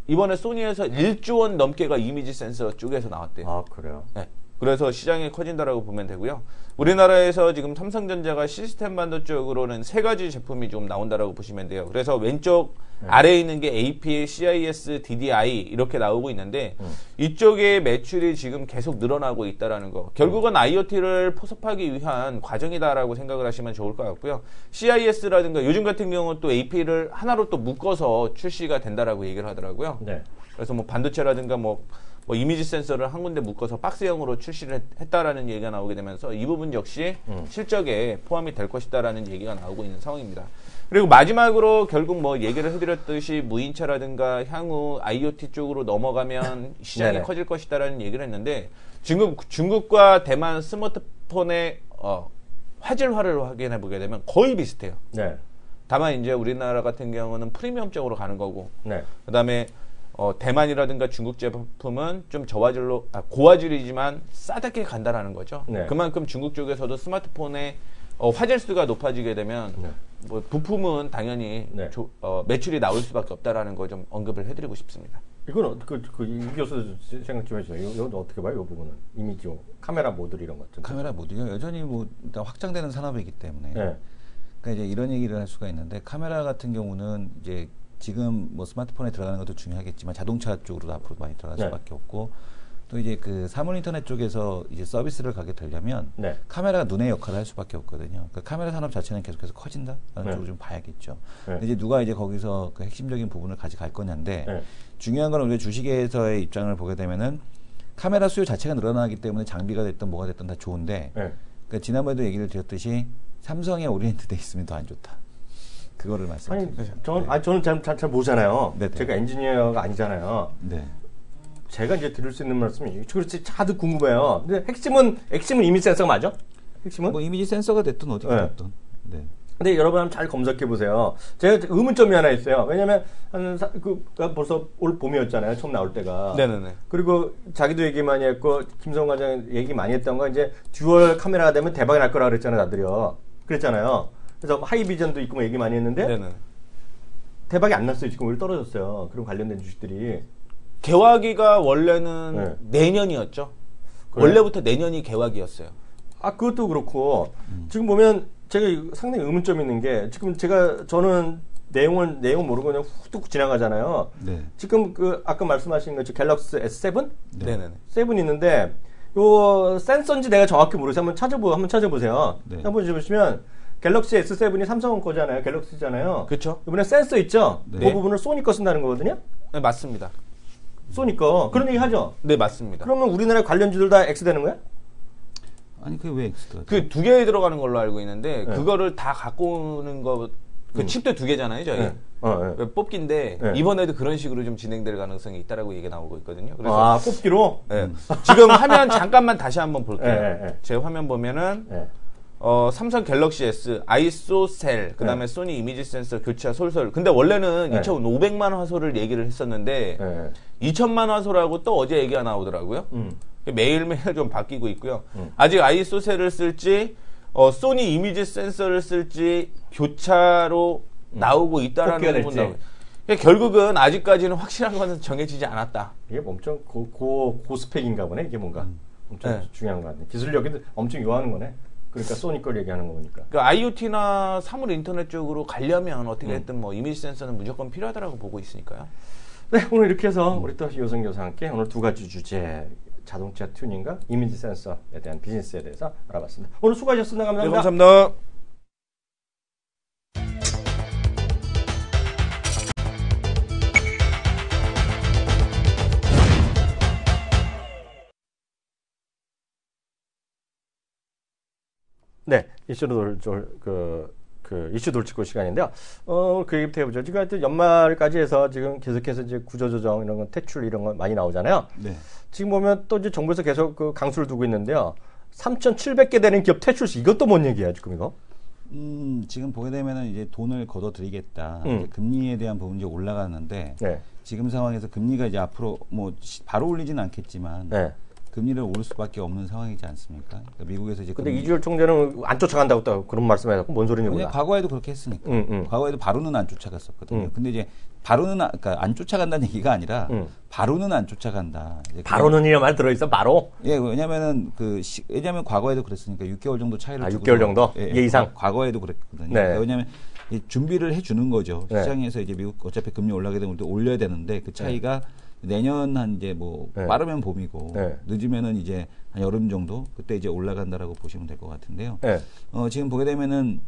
이번에 소니에서 1조 원 넘게가 이미지 센서 쪽에서 나왔대요. 아 그래요? 네. 그래서 시장이 커진다라고 보면 되고요. 우리나라에서 지금 삼성전자가 시스템 반도 쪽으로는 3가지 제품이 좀 나온다라고 보시면 돼요. 그래서 왼쪽 아래에 있는 게 AP, CIS, DDI 이렇게 나오고 있는데 이쪽의 매출이 지금 계속 늘어나고 있다라는 거. 결국은 IoT를 포섭하기 위한 과정이다라고 생각을 하시면 좋을 것 같고요. CIS라든가 요즘 같은 경우는 또 AP를 하나로 또 묶어서 출시가 된다라고 얘기를 하더라고요. 네. 그래서 뭐 반도체라든가 뭐 이미지 센서를 한 군데 묶어서 박스형으로 출시를 했다라는 얘기가 나오게 되면서 이 부분 역시 실적에 포함이 될 것이다라는 얘기가 나오고 있는 상황입니다. 그리고 마지막으로 결국 뭐 얘기를 해드렸듯이 무인차라든가 향후 IoT 쪽으로 넘어가면 시장이 네네. 커질 것이다라는 얘기를 했는데 중국과 대만 스마트폰의 화질화를 확인해 보게 되면 거의 비슷해요. 네. 다만 이제 우리나라 같은 경우는 프리미엄 쪽으로 가는 거고 네. 그다음에 대만이라든가 중국 제품은 좀 저화질로 고화질이지만 싸답게 간다라는 거죠. 네. 그만큼 중국 쪽에서도 스마트폰의 화질 수가 높아지게 되면 네. 뭐 부품은 당연히 네. 매출이 나올 수밖에 없다라는 거 좀 언급을 해드리고 싶습니다. 이건 이 교수 생각 좀 해주세요. 이건 어떻게 봐요? 이 부분은 이미지 카메라 모듈 이런 것. 카메라 모듈이 여전히 뭐 일단 확장되는 산업이기 때문에 네. 그러니까 이제 이런 얘기를 할 수가 있는데 카메라 같은 경우는 이제 지금 뭐 스마트폰에 들어가는 것도 중요하겠지만 자동차 쪽으로도 앞으로 많이 들어갈 네. 수밖에 없고 또 이제 그 사물 인터넷 쪽에서 이제 서비스를 가게 되려면 네. 카메라가 눈의 역할을 할 수밖에 없거든요. 그러니까 카메라 산업 자체는 계속해서 커진다라는 네. 쪽으로 좀 봐야겠죠. 네. 근데 이제 누가 이제 거기서 그 핵심적인 부분을 가져갈 거냐인데 네. 중요한 건 우리가 주식에서의 입장을 보게 되면은 카메라 수요 자체가 늘어나기 때문에 장비가 됐든 뭐가 됐든 다 좋은데 네. 그러니까 지난번에도 얘기를 드렸듯이 삼성에 오리엔트돼 있으면 더 안 좋다. 그거를 말씀드립니다. 저는 잘 모르잖아요. 네네. 제가 엔지니어가 아니잖아요. 네. 제가 이제 드릴 수 있는 말씀이 그렇지 다들 궁금해요. 근데 핵심은 이미지 센서가 맞아? 핵심은? 뭐 이미지 센서가 됐든 어디가 네. 됐든. 네. 근데 여러분 한번 잘 검색해 보세요. 제가 의문점이 하나 있어요. 왜냐면 벌써 올 봄이었잖아요. 처음 나올 때가. 네네네. 그리고 자기도 얘기 많이 했고 김성관 과장 얘기 많이 했던 건 이제 듀얼 카메라가 되면 대박이 날 거라 그랬잖아요. 다들이요. 그랬잖아요. 그래서 하이비전도 있고 뭐 얘기 많이 했는데 네네. 대박이 안 났어요. 지금 오히려 떨어졌어요. 그런 관련된 주식들이. 개화기가 원래는 네. 내년이었죠. 그래요? 원래부터 내년이 개화기였어요. 그것도 그렇고 지금 보면 제가 상당히 의문점이 있는 게 지금 저는 내용 모르고 그냥 훅 지나가잖아요. 네. 지금 아까 말씀하신 거 갤럭시 S7? 네네네. 7 있는데 요 센서인지 내가 정확히 모르겠어요. 한번 찾아보세요. 네. 한번 보시면 갤럭시 S7이 삼성 거잖아요. 갤럭시잖아요. 그렇죠. 이번에 센서 있죠? 네. 그 부분을 소니 거 쓴다는 거거든요. 네, 맞습니다. 소니 거. 그런 얘기 하죠. 네, 맞습니다. 그러면 우리나라 관련주들 다 X 되는 거야? 아니 그게 왜 X가? 그 2개에 들어가는 걸로 알고 있는데 그거를 다 갖고 오는 거 그 칩도 2개잖아요, 저희. 네. 네. 뽑기인데 네. 이번에도 그런 식으로 좀 진행될 가능성이 있다라고 얘기가 나오고 있거든요. 그래서 뽑기로? 네. 지금 화면 잠깐만 다시 한번 볼게요. 네. 제 화면 보면은 네. 삼성 갤럭시 S, 아이소셀, 그다음에 소니 이미지 센서 교체와 솔솔. 근데 원래는 네. 2,500만 화소를 얘기를 했었는데 네. 2,000만 화소라고 또 어제 얘기가 나오더라고요. 매일매일 좀 바뀌고 있고요. 음. 아직 아이소셀을 쓸지 소니 이미지 센서를 쓸지 교차로 나오고 있다라는 뽑기가 부분 될지. 나오고. 그러니까 결국은 아직까지는 확실한 것은 정해지지 않았다. 이게 엄청 고스펙인가 보네. 이게 뭔가 엄청 네. 중요한 거 같네. 기술력이 엄청 요하는 거네. 그러니까 소니 걸 얘기하는 거 보니까. 그러니까 IoT나 사물 인터넷 쪽으로 가려면 어떻게 했든 뭐 이미지 센서는 무조건 필요하다라고 보고 있으니까요. 네, 오늘 이렇게 해서 우리 또 요성 교수와 함께 오늘 2가지 주제 자동차 튜닝과 이미지 센서에 대한 비즈니스에 대해서 알아봤습니다. 오늘 수고하셨습니다. 감사합니다. 네, 감사합니다. 네, 이슈 돌직구 시간인데요. 그 얘기부터 해보죠. 지금 하여튼 연말까지 해서 지금 계속해서 이제 구조조정 이런 건 퇴출 이런 건 많이 나오잖아요. 네. 지금 보면 또 이제 정부에서 계속 그 강수를 두고 있는데요. 3,700개 되는 기업 퇴출시 이것도 뭔 얘기야 지금 이거? 지금 보게 되면은 이제 돈을 걷어들이겠다. 음. 금리에 대한 부분이 이제 올라가는데 네, 지금 상황에서 금리가 이제 앞으로 뭐 바로 올리지는 않겠지만 네. 금리를 오를 수밖에 없는 상황이지 않습니까? 그러니까 미국에서 이제 근데 이주열 총재는 안 쫓아간다고 또 그런 말씀해서 뭔 소리냐 왜냐 몰라. 과거에도 그렇게 했으니까. 응. 과거에도 바로는 안 쫓아갔었거든요. 근데 이제 바로는 그러니까 안 쫓아간다는 얘기가 아니라 바로는 안 쫓아간다. 바로는 이런 말 들어있어, 바로? 예, 왜냐면은 왜냐면 과거에도 그랬으니까 6개월 정도 차이를 두고 6개월 정도? 예, 이상? 과거에도 그랬거든요. 네. 그러니까 왜냐면 이 준비를 해주는 거죠. 네. 시장에서 이제 미국 어차피 금리 올라가게 되면 또 올려야 되는데 그 차이가 내년 한 이제 뭐 네. 빠르면 봄이고 네. 늦으면은 이제 한 여름 정도 그때 이제 올라간다라고 보시면 될 것 같은데요. 네. 지금 보게 되면은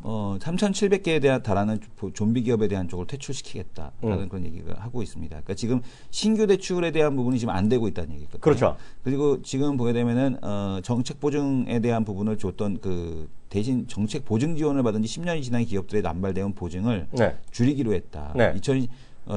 3,700개에 대한 달하는 좀비 기업에 대한 쪽을 퇴출시키겠다라는 그런 얘기를 하고 있습니다. 그러니까 지금 신규 대출에 대한 부분이 지금 안 되고 있다는 얘기거든요. 그렇죠. 그리고 지금 보게 되면은 정책 보증에 대한 부분을 줬던 그 대신 정책 보증 지원을 받은 지 10년이 지난 기업들의 남발되온 보증을 네. 줄이기로 했다. 네.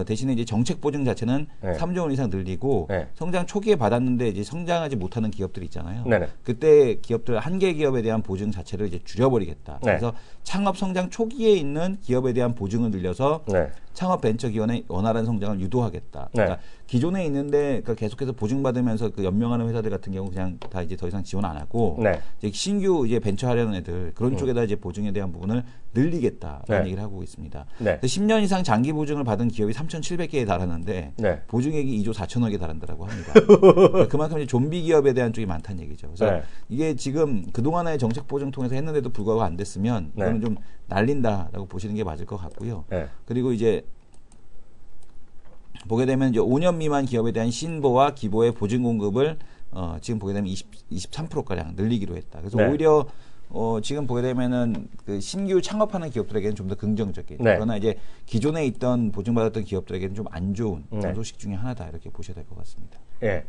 대신에 이제 정책 보증 자체는 네. 3조 원 이상 늘리고 네. 성장 초기에 받았는데 이제 성장하지 못하는 기업들이 있잖아요. 네네. 그때 기업들 한 개 기업에 대한 보증 자체를 이제 줄여버리겠다. 네. 그래서 창업 성장 초기에 있는 기업에 대한 보증을 늘려서 네. 창업 벤처 기업의 원활한 성장을 유도하겠다. 네. 그러니까 기존에 있는데 그러니까 계속해서 보증받으면서 그 연명하는 회사들 같은 경우 그냥 다 이제 더 이상 지원 안 하고 네. 이제 신규 이제 벤처 하려는 애들 그런 쪽에다 이제 보증에 대한 부분을 늘리겠다라는 네. 얘기를 하고 있습니다. 네. 10년 이상 장기 보증을 받은 기업이 3,700개에 달하는데 네. 보증액이 2조 4천억에 달한다라고 합니다. 그만큼 이제 좀비 기업에 대한 쪽이 많다는 얘기죠. 그래서 네. 이게 지금 그동안의 정책 보증 통해서 했는데도 불구하고 안 됐으면 네. 이거는 좀 날린다라고 보시는 게 맞을 것 같고요. 네. 그리고 이제 보게 되면 이제 5년 미만 기업에 대한 신보와 기보의 보증 공급을 지금 보게 되면 23%가량 늘리기로 했다. 그래서 네. 오히려 지금 보게 되면은 그 신규 창업하는 기업들에게는 좀 더 긍정적인. 네. 그러나 이제 기존에 있던 보증받았던 기업들에게는 좀 안 좋은 그런 네. 소식 중에 하나다 이렇게 보셔야 될 것 같습니다. 예.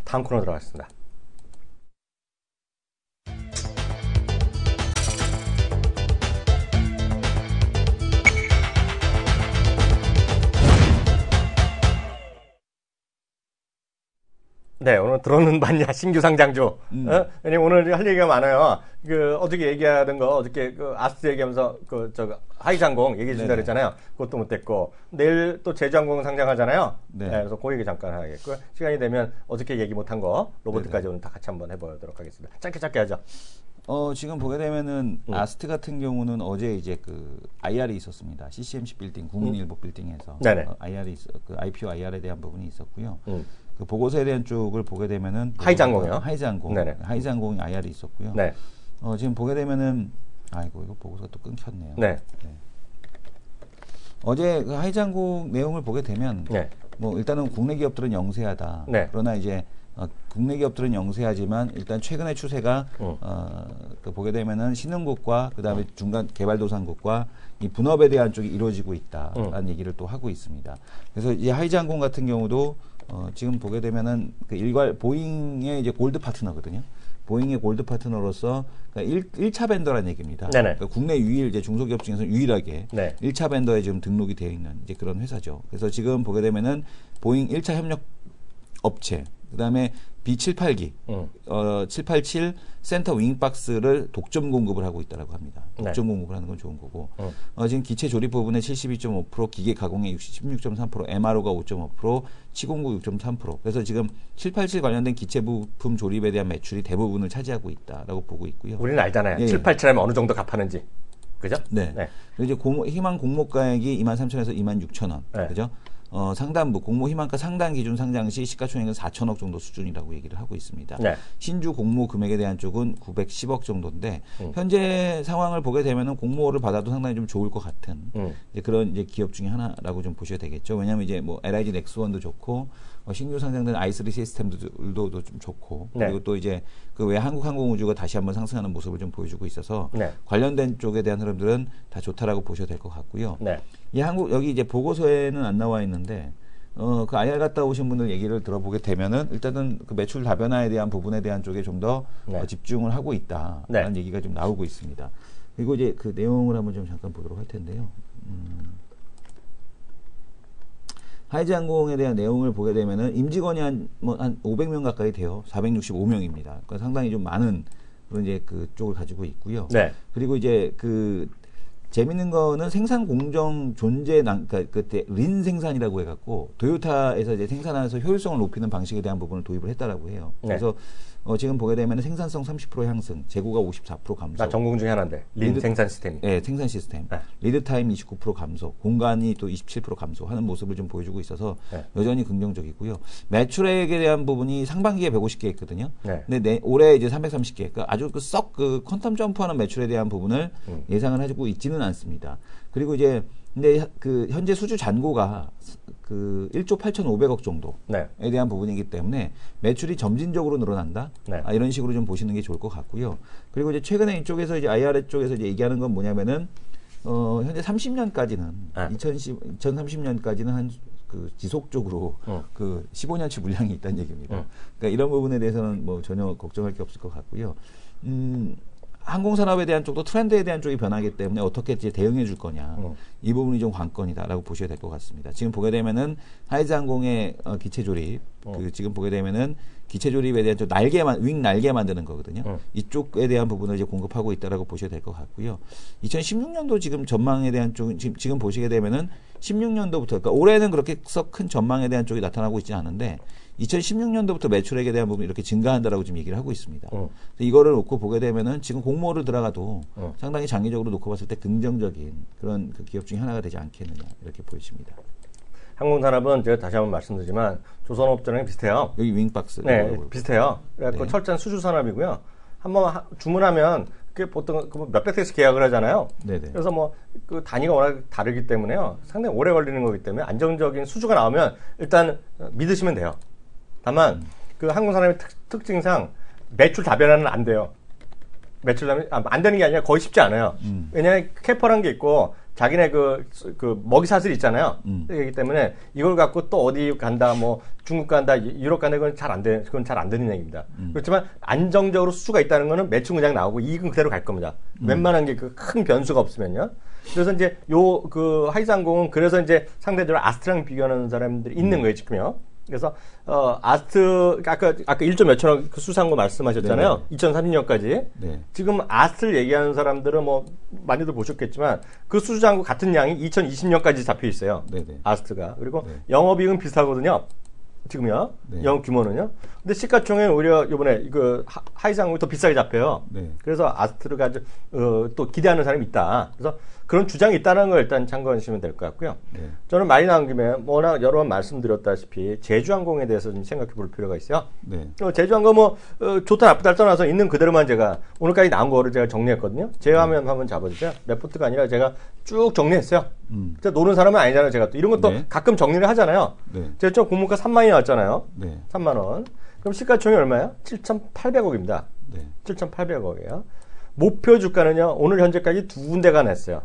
다음 코너 들어가겠습니다. 네, 오늘 들어오는 봤냐 신규 상장주. 왜냐면 오늘 할 얘기가 많아요. 어저께 얘기하던 거 어저께 아스트 얘기하면서 하이장공 얘기해 준다 네네. 그랬잖아요. 그것도 못 됐고 내일 또 제주항공 상장하잖아요. 네. 그래서 그 얘기 잠깐 하겠고 시간이 되면 어저께 얘기 못한 거 로봇까지 오늘 다 같이 한번 해보도록 하겠습니다. 짧게 하죠. 지금 보게 되면은 아스트 같은 경우는 어제 이제 그 IR이 있었습니다. CCMC 빌딩, 국민일보 빌딩에서 네네. IPO IR에 대한 부분이 있었고요. 그 보고서에 대한 쪽을 보게 되면은 하이장공이요? 하이장공, 네네. 하이장공이 IR이 있었고요. 네. 지금 보게 되면은 이거 보고서가 또 끊겼네요. 네. 어제 그 하이장공 내용을 보게 되면 네. 뭐 일단은 국내 기업들은 영세하다. 네. 그러나 이제 국내 기업들은 영세하지만 일단 최근의 추세가 보게 되면은 신흥국과 그다음에 중간 개발도상국과 이 분업에 대한 쪽이 이루어지고 있다라는 얘기를 또 하고 있습니다. 그래서 이 하이장공 같은 경우도 지금 보게 되면은 그 보잉의 이제 골드 파트너거든요. 보잉의 골드 파트너로서 그러니까 1차 벤더라는 얘기입니다. 네네. 그러니까 국내 유일 이제 중소기업 중에서 유일하게 네. 1차 벤더에 지금 등록이 되어 있는 이제 그런 회사죠. 그래서 지금 보게 되면은 보잉 1차 협력 업체, 그다음에 B787기, 787 센터 윙박스를 독점 공급을 하고 있다라고 합니다. 독점 공급을 하는 건 좋은 거고. 지금 기체 조립 부분에 72.5%, 기계 가공에 16.3%, MRO가 5.5%, 치공구 6.3%. 그래서 지금 787 관련된 기체 부품 조립에 대한 매출이 대부분을 차지하고 있다라고 보고 있고요. 우리는 알잖아요. 예. 787하면 어느 정도 갚았는지. 그죠? 네. 네. 그리고 이제 희망 공모가액이 23,000원에서 26,000원. 네. 그죠? 상단부 공모 희망가 상단 기준 상장 시 시가총액은 4천억 정도 수준이라고 얘기를 하고 있습니다. 네. 신주 공모 금액에 대한 쪽은 910억 정도인데 현재 상황을 보게 되면은 공모를 받아도 상당히 좀 좋을 것 같은 이제 그런 이제 기업 중에 하나라고 좀 보셔야 되겠죠. 왜냐하면 이제 뭐 LIG 넥스원도 좋고 신규 상장된 i3 시스템들도 좀 좋고 네. 그리고 또 이제 그 외 한국항공우주가 다시 한번 상승하는 모습을 좀 보여주고 있어서 네. 관련된 쪽에 대한 흐름들은 다 좋다라고 보셔야 될 것 같고요. 네. 여기 이제 보고서에는 안 나와 있는데 그 IR 갔다 오신 분들 얘기를 들어보게 되면은 일단은 그 매출 다변화에 대한 부분에 대한 쪽에 좀 더 네. 집중을 하고 있다라는 네. 얘기가 좀 나오고 있습니다. 그리고 이제 그 내용을 한번 좀 잠깐 보도록 할 텐데요. 하이지항공에 대한 내용을 보게 되면은 임직원이 한 500명 가까이 돼요. 465명입니다. 그러니까 상당히 좀 많은 그런 이제 그 쪽을 가지고 있고요. 네. 그리고 이제 그 재밌는 거는 생산 공정 존재 그러니까 그때 린 생산이라고 해갖고 도요타에서 이제 생산하면서 효율성을 높이는 방식에 대한 부분을 도입을 했다라고 해요. 네. 그래서 지금 보게 되면 생산성 30% 향상, 재고가 54% 감소. 나 전공 중에 하나인데 린 리드- 생산 시스템. 네, 생산 시스템. 네. 리드 타임 29% 감소, 공간이 또 27% 감소하는 모습을 좀 보여주고 있어서 네. 여전히 긍정적이고요. 매출액에 대한 부분이 상반기에 150개 있거든요. 네. 근데 올해 이제 330개. 그러니까 아주 썩 퀀텀 점프하는 매출에 대한 부분을 예상을 하고 있지는 않습니다. 그리고 이제 근데 그 현재 수주 잔고가 그 1조 8,500억 정도에 네. 대한 부분이기 때문에 매출이 점진적으로 늘어난다. 네. 이런 식으로 좀 보시는 게 좋을 것 같고요. 그리고 이제 최근에 이쪽에서 이제 IRA 쪽에서 이제 얘기하는 건 뭐냐면은 현재 30년까지는 네. 2030년까지는 한 그 지속적으로 그 15년치 물량이 있다는 얘기입니다. 그러니까 이런 부분에 대해서는 뭐 전혀 걱정할 게 없을 것 같고요. 항공산업에 대한 쪽도 트렌드에 대한 쪽이 변하기 때문에 어떻게 이제 대응해 줄 거냐. 이 부분이 좀 관건이다라고 보셔야 될 것 같습니다. 지금 보게 되면은 하이즈항공의 기체 조립, 그 지금 보게 되면은 기체 조립에 대한 좀 윙 날개 만드는 거거든요. 이쪽에 대한 부분을 이제 공급하고 있다라고 보셔야 될 것 같고요. 2016년도 지금 전망에 대한 쪽 지금 보시게 되면은 16년도부터 그러니까 올해는 그렇게 썩 큰 전망에 대한 쪽이 나타나고 있지 않은데 2016년도부터 매출액에 대한 부분이 이렇게 증가한다라고 지금 얘기를 하고 있습니다. 이거를 놓고 보게 되면은 지금 공모를 들어가도 상당히 장기적으로 놓고 봤을 때 긍정적인 그런 그 기업 중에 하나가 되지 않겠느냐 이렇게 보여집니다. 항공산업은 제가 다시 한번 말씀드리지만 조선업전랑 비슷해요. 여기 윙박스. 네, 비슷해요. 그래갖고 네. 철저한 수주산업이고요. 한번 주문하면 그게 보통 몇백 대씩 계약을 하잖아요. 네네. 그래서 뭐 그 단위가 워낙 다르기 때문에요. 상당히 오래 걸리는 거기 때문에 안정적인 수주가 나오면 일단 믿으시면 돼요. 다만 그 항공산업의 특징상 매출 다변화는 안 돼요. 매출 다변화 안 되는 게 아니라 거의 쉽지 않아요. 왜냐하면 캐퍼라는 게 있고 자기네 그 먹이 사슬이 있잖아요. 그렇기 때문에 이걸 갖고 또 어디 간다, 뭐 중국 간다, 유럽 간다, 그건 잘 안 되는 얘기입니다. 그렇지만 안정적으로 수주가 있다는 거는 매출 그냥 나오고 이익은 그대로 갈 겁니다. 웬만한 게 그 큰 변수가 없으면요. 그래서 이제 그 하이즈항공은 그래서 이제 상대적으로 아스트랑 비교하는 사람들이 있는 거예요, 지금요. 그래서 아스트 아까 1조 몇천억 그 수상한 거 말씀하셨잖아요. 2030년까지. 네. 지금 아스트를 얘기하는 사람들은 뭐 많이들 보셨겠지만 그 수주장고 같은 양이 2020년까지 잡혀 있어요. 네네. 아스트가. 그리고 네. 영업이익은 비슷하거든요. 지금요. 네. 영업 규모는요. 근데 시가총액은 오히려 이번에 그 하이즈항공이 더 비싸게 잡혀요. 네. 그래서 아스트를 가지고 또 기대하는 사람이 있다. 그래서 그런 주장이 있다는 걸 일단 참고하시면 될 것 같고요. 네. 저는 말이 나온 김에 워낙 여러 번 말씀드렸다시피 제주항공에 대해서 좀 생각해 볼 필요가 있어요. 네. 제주항공 뭐 좋다 나쁘다 떠나서 있는 그대로만 제가 오늘까지 나온 거를 제가 정리했거든요. 제 화면 한번 잡아주세요. 레포트가 아니라 제가 쭉 정리했어요. 진짜 노는 사람은 아니잖아요. 제가 또 이런 것도 네. 가끔 정리를 하잖아요. 네. 제가 좀 공모가 3만 원이 나왔잖아요. 네. 3만 원. 그럼 시가총액 얼마예요? 7,800억입니다. 네. 7,800억이에요. 목표 주가는요. 오늘 현재까지 두 군데가 냈어요.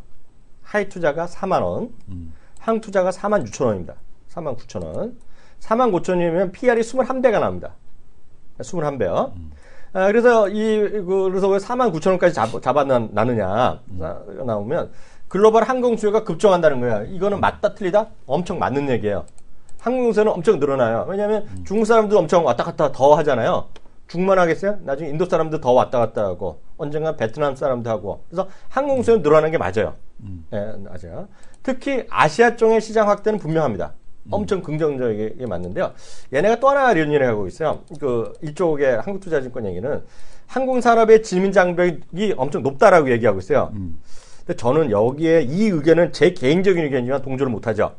하이투자가 4만 원, 항투자가 4만 6천 원입니다. 4만 9천 원. 4만 9천 원이면 PR이 21배가 나옵니다. 21배요. 그래서 그래서 왜 4만 9천 원까지 나느냐 나오면 글로벌 항공 수요가 급증한다는 거예요. 이거는 맞다 틀리다? 엄청 맞는 얘기예요. 항공 수요는 엄청 늘어나요. 왜냐하면 중국 사람도 엄청 왔다 갔다 더 하잖아요. 중국만 하겠어요? 나중에 인도 사람도 더 왔다 갔다 하고 언젠가 베트남 사람도 하고 그래서 항공 수요는 늘어나는 게 맞아요. 네, 맞아요. 특히 아시아 쪽의 시장 확대는 분명합니다. 엄청 긍정적이게 맞는데요. 얘네가 또 하나 연연을 하고 있어요. 이쪽에 한국투자증권 얘기는 항공산업의 지민장벽이 엄청 높다라고 얘기하고 있어요. 근데 저는 여기에 이 의견은 제 개인적인 의견이지만 동조를 못하죠.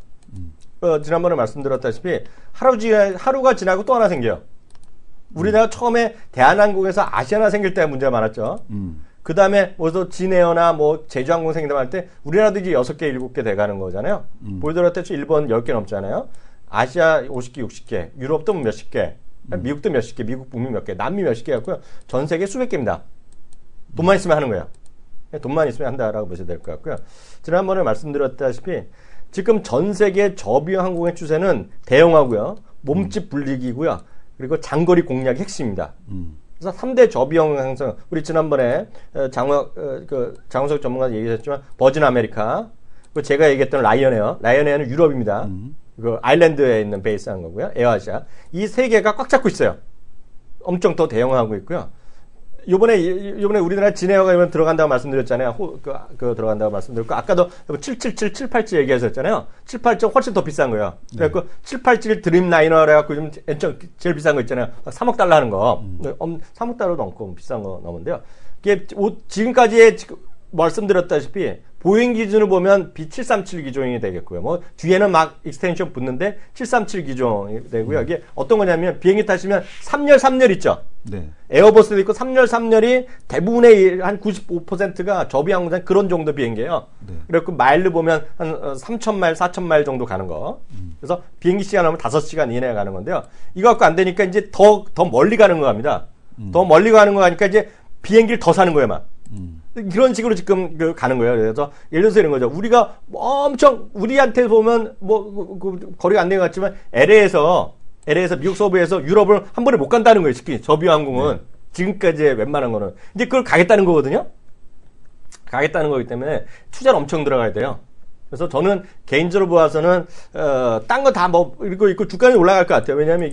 지난번에 말씀드렸다시피 하루가 지나고 또 하나 생겨요. 우리나라 처음에 대한항공에서 아시아나 생길 때 문제가 많았죠. 그 다음에 뭐 진에어나 뭐 제주항공 생긴다고 할 때 우리나라도 이제 6개, 7개 돼가는 거잖아요. 보이더라도 일본 10개 넘잖아요. 아시아 50개, 60개, 유럽도 몇십 개, 미국도 몇십 개, 미국 북미 몇 개, 남미 몇십 개 갖고요. 전 세계 수백 개입니다. 돈만 있으면 하는 거예요. 돈만 있으면 한다라고 보셔야 될 것 같고요. 지난번에 말씀드렸다시피 지금 전 세계 저비용 항공의 추세는 대형화고요. 몸집 불리기고요. 그리고 장거리 공략이 핵심입니다. 그래서 3대 저비용 항공, 우리 지난번에 장우석 전문가 얘기하셨지만 버진 아메리카, 제가 얘기했던 라이언에어는 유럽입니다. 그 아일랜드에 있는 베이스한 거고요. 에어아시아. 이 세 개가 꽉 잡고 있어요. 엄청 더 대형화하고 있고요. 요번에 우리나라 진에어가 이번 들어간다고 말씀드렸잖아요. 그 들어간다고 말씀드렸고, 아까도 777, 787 얘기하셨잖아요. 787 훨씬 더 비싼 거예요. 그래갖고 787 드림라이너라 해갖고 좀 제일 비싼 거 있잖아요. 3억 달러 하는 거. 3억 달러 넘고 비싼 거 넘은데요. 이게 지금까지 말씀드렸다시피 보잉 기준을 보면 B737 기종이 되겠고요. 뭐 뒤에는 막 익스텐션 붙는데 737 기종이 되고요. 이게 어떤 거냐면 비행기 타시면 3열 있죠. 네. 에어버스도 있고 3열 대부분의 한 95%가 저비항공사 그런 정도 비행기예요. 네. 그래서 마일을 보면 한 3,000마일, 4,000마일 정도 가는 거. 그래서 비행기 시간 하면 5시간 이내에 가는 건데요. 이거 갖고 안 되니까 이제 더 멀리 가는 거 합니다. 더 멀리 가는 거 하니까 이제 비행기를 더 사는 거예요, 막. 이런 식으로 지금 가는 거예요. 그래서 예를 들어서 이런 거죠. 우리가 엄청 우리한테 보면 거리가 안 되는 것 같지만 LA에서 미국 서부에서 유럽을 한 번에 못 간다는 거예요. 특히 저비항공은. 네. 지금까지 웬만한 거는 이제 그걸 가겠다는 거거든요. 가겠다는 거기 때문에 투자를 엄청 들어가야 돼요. 그래서 저는 개인적으로 보아서는 딴 거 다 있고 주가는 올라갈 것 같아요. 왜냐하면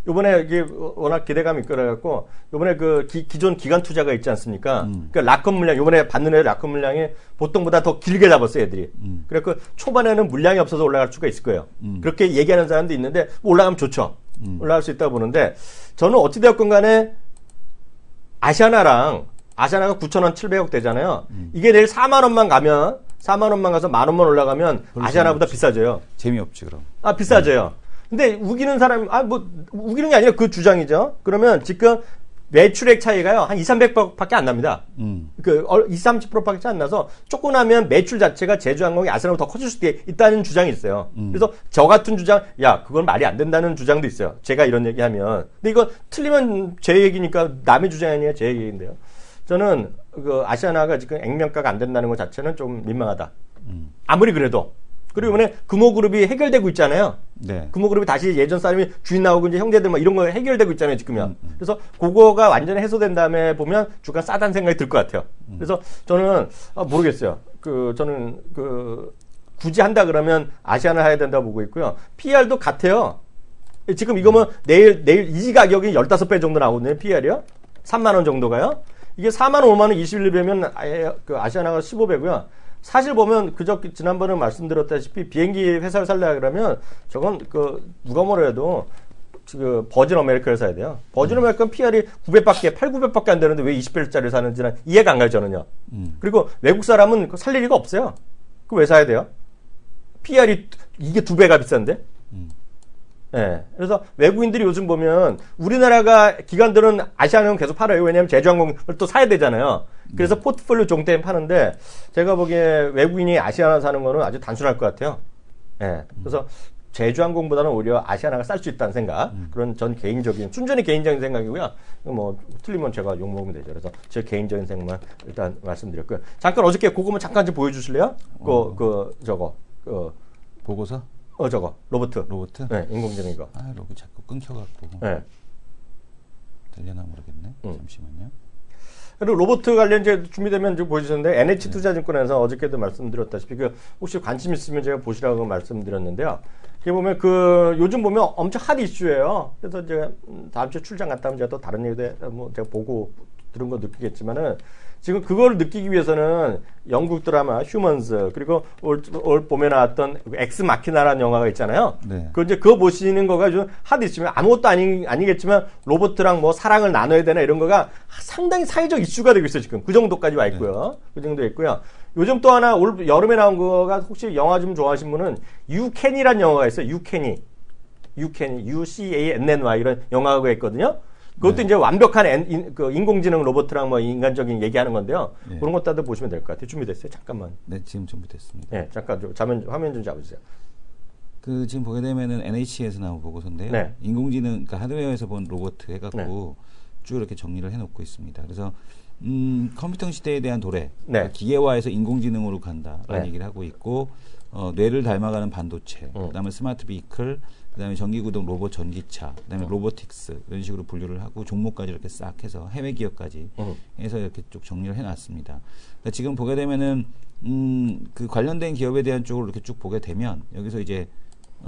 요번에 이게 워낙 기대감이 있거라갖고 요번에 그 기존 기관 투자가 있지 않습니까? 그러니까 락커 물량 요번에 받는 애 락커 물량이 보통보다 더 길게 잡았어요, 애들이. 그래서 초반에는 물량이 없어서 올라갈 수가 있을 거예요. 그렇게 얘기하는 사람도 있는데 올라가면 좋죠. 올라갈 수 있다고 보는데 저는 어찌되었건 간에 아시아나가 9,000원 700억 되잖아요. 이게 내일 4만 원만 가면 4만 원만 가서 1만 원만 올라가면 아시아나보다 비싸져요. 재미없지 그럼. 비싸져요. 근데 우기는 사람이 우기는 게 아니라 그 주장이죠. 그러면 지금 매출액 차이가요 한 200~300%밖에 안 납니다. 20~30%밖에 안 나서 조금 하면 매출 자체가 제주항공이 아시아나보다 더 커질 수도 있다는 주장이 있어요. 그래서 저 같은 주장, 그건 말이 안 된다는 주장도 있어요. 제가 이런 얘기하면. 근데 이거 틀리면 제 얘기니까 남의 주장이 아니라 제 얘기인데요. 저는 그 아시아나가 지금 액면가가 안 된다는 것 자체는 좀 민망하다. 아무리 그래도. 그리고 이번에 금호그룹이 해결되고 있잖아요. 네. 금호그룹이 다시 예전 사람이 주인 나오고 이제 형제들 막 이런 거 해결되고 있잖아요, 지금요. 그래서 그거가 완전히 해소된 다음에 보면 주가 싸다는 생각이 들 것 같아요. 그래서 저는 모르겠어요. 저는 굳이 한다 그러면 아시아나 해야 된다고 보고 있고요. PR도 같아요. 지금 이거면 내일 이 가격이 15배 정도 나오거든요, PR이요. 3만 원 정도가요. 이게 4만 원, 5만 원 21배면 아시아나가 15배고요. 사실 보면 지난번에 말씀드렸다시피 비행기 회사를 살려 그러면 저건 누가 뭐래도 버진 아메리카를 사야 돼요. 버진 아메리카는 PR이 8~9배밖에 안 되는데 왜 20배짜리를 사는지는 이해가 안 가요, 저는요. 그리고 외국 사람은 살 일이가 없어요. 왜 사야 돼요? PR이 이게 2배가 비싼데? 네. 그래서 외국인들이 요즘 보면 우리나라가 기관들은 아시아나는 계속 팔아요. 왜냐하면 제주항공을 또 사야 되잖아요. 그래서 포트폴리오 종대에 파는데 제가 보기에 외국인이 아시아나 사는 거는 아주 단순할 것 같아요. 네. 그래서 제주항공보다는 오히려 아시아나가 쌀 수 있다는 생각. 그런 전 개인적인 순전히 개인적인 생각이고요. 뭐 틀리면 제가 욕 먹으면 되죠. 그래서 제 개인적인 생각만 일단 말씀드렸고요. 잠깐 어저께 그거만 잠깐 좀 보여주실래요? 보고서? 저거 로봇. 네, 인공지능 이거. 로봇 자꾸 끊겨갖고. 네. 되려나 모르겠네. 잠시만요. 그리고 로봇 관련 이제 준비되면 좀 보여주셨는데 NH투자증권에서 어저께도 말씀드렸다시피 혹시 관심 있으면 제가 보시라고 말씀드렸는데요. 이게 보면 요즘 보면 엄청 핫 이슈예요. 그래서 이제 다음 주에 출장 갔다 오면 제가 또 다른 얘기도 제가 보고 들은 거 느끼겠지만은 지금 그걸 느끼기 위해서는 영국 드라마 휴먼즈 그리고 올 봄에 나왔던 엑스 마키나라는 영화가 있잖아요. 네. 그거 보시는 거가 좀 핫 이슈면 아무것도 아니겠지만 로봇이랑 뭐 사랑을 나눠야 되나 이런 거가 상당히 사회적 이슈가 되고 있어요. 지금 그 정도까지 와 있고요. 네. 그 정도 있고요. 요즘 또 하나 올 여름에 나온 거가 혹시 영화 좀 좋아하시는 분은 유캔이라는 영화가 있어요. 유캔이 UCANNY 이런 영화가 있거든요. 그것도 이제 완벽한 인공지능 로봇이랑 뭐 인간적인 얘기하는 건데요. 네. 그런 것도 보시면 될 것 같아요. 준비됐어요? 잠깐만. 네, 지금 준비됐습니다. 네, 잠깐 화면 좀 잡으세요. 지금 보게 되면은 NH에서 나온 보고서인데요. 네. 인공지능, 그러니까 하드웨어에서 본 로봇 해갖고 쭉 이렇게 정리를 해놓고 있습니다. 그래서 컴퓨터 시대에 대한 도래, 그러니까 기계화에서 인공지능으로 간다라는 얘기를 하고 있고, 뇌를 닮아가는 반도체, 그다음에 스마트 비클, 그다음에 전기구동 로봇 전기차, 그다음에 로보틱스 이런 식으로 분류를 하고 종목까지 이렇게 싹 해서 해외 기업까지 해서 이렇게 쭉 정리를 해놨습니다. 그러니까 지금 보게 되면은 그 관련된 기업에 대한 쪽으로 이렇게 쭉 보게 되면 여기서 이제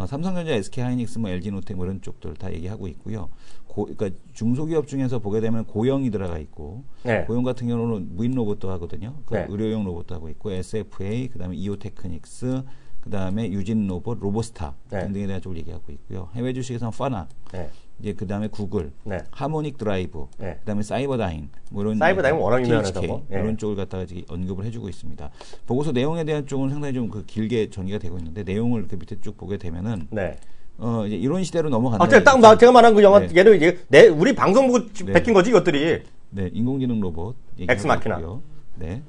삼성전자, SK하이닉스, 뭐 LG노텍 뭐 이런 쪽들 다 얘기하고 있고요. 그러니까 중소기업 중에서 보게 되면 고영이 들어가 있고 네. 고영 같은 경우는 무인 로봇도 하거든요. 그 네. 의료용 로봇도 하고 있고 SFA, 그다음에 이오테크닉스, 그다음에 유진 로봇, 로보스타 네. 등등에 대한 쪽을 얘기하고 있고요. 해외 주식에서는 파나, 네. 이제 그다음에 구글, 네. 하모닉 드라이브, 네. 그다음에 사이버다인, 뭐 이런 사이버다인 워낙 유명하죠, THK 뭐. 네. 이런 쪽을 갖다가 지금 언급을 해주고 있습니다. 보고서 내용에 대한 쪽은 상당히 좀 그 길게 전개가 되고 있는데 내용을 이렇게 밑에 쭉 보게 되면은 네. 이제 이런 시대로 넘어간다. 제가 말한 그 영화 네. 얘를 우리 방송 보고 베낀 거지 이것들이. 네, 인공지능 로봇 엑스마키나. 있고요. 네,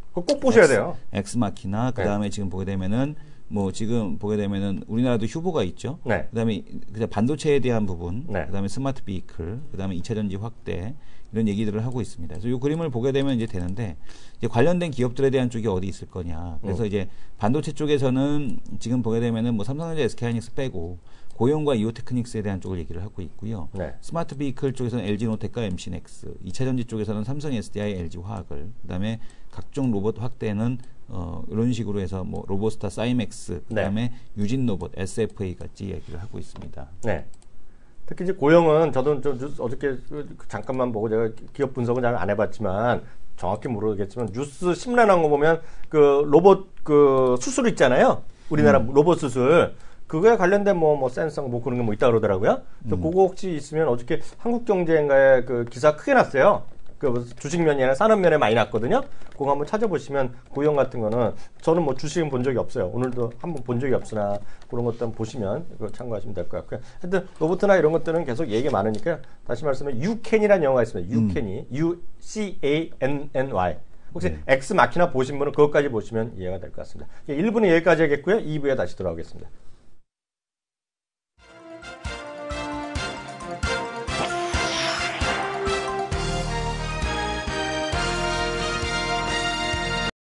그거 꼭 보셔야 돼요. 엑스마키나 그다음에 지금 보게 되면은 뭐 지금 보게 되면은 우리나라도 휴보가 있죠. 네. 그다음에 반도체에 대한 부분, 네. 그다음에 스마트 비클, 그다음에 2차 전지 확대 이런 얘기들을 하고 있습니다. 그래서 이 그림을 보게 되면 이제 되는데 이제 관련된 기업들에 대한 쪽이 어디 있을 거냐. 그래서 이제 반도체 쪽에서는 지금 보게 되면은 뭐 삼성전자, SK하이닉스 빼고 고용과 이오테크닉스에 대한 쪽을 얘기를 하고 있고요. 네. 스마트 비클 쪽에서는 LG노텍과 MC넥스, 2차 전지 쪽에서는 삼성 SDI, LG화학을, 그다음에 각종 로봇 확대는 이런 식으로 해서 뭐 로보스타, 사이맥스, 그다음에 유진 로봇, SFA 같이 얘기를 하고 있습니다. 네. 특히 이제 고영은 저도 어저께 잠깐만 보고 제가 기업 분석은 잘 안 해봤지만 정확히 모르겠지만 뉴스 신문 나온 거 보면 그 로봇 그 수술 있잖아요. 우리나라 로봇 수술. 그거에 관련된 뭐 센서 뭐 그런 게 뭐 있다 그러더라고요. 그래서 그거 혹시 있으면 어저께 한국경제인가에 그 기사 크게 났어요. 그 주식면이 아니라 산업면에 많이 났거든요. 그거 한번 찾아보시면 고용 같은 거는 저는 뭐 주식은 본 적이 없어요. 오늘도 한번 본 적이 없으나 그런 것도 한번 보시면 그거 참고하시면 될 것 같고요. 하여튼 로봇이나 이런 것들은 계속 얘기 많으니까 다시 말씀하면 유캔이라는 영화가 있습니다. 유캔이 UCANNY. 혹시 엑스마키나 보신 분은 그것까지 보시면 이해가 될 것 같습니다. 1부는 여기까지 하겠고요. 2부에 다시 돌아오겠습니다.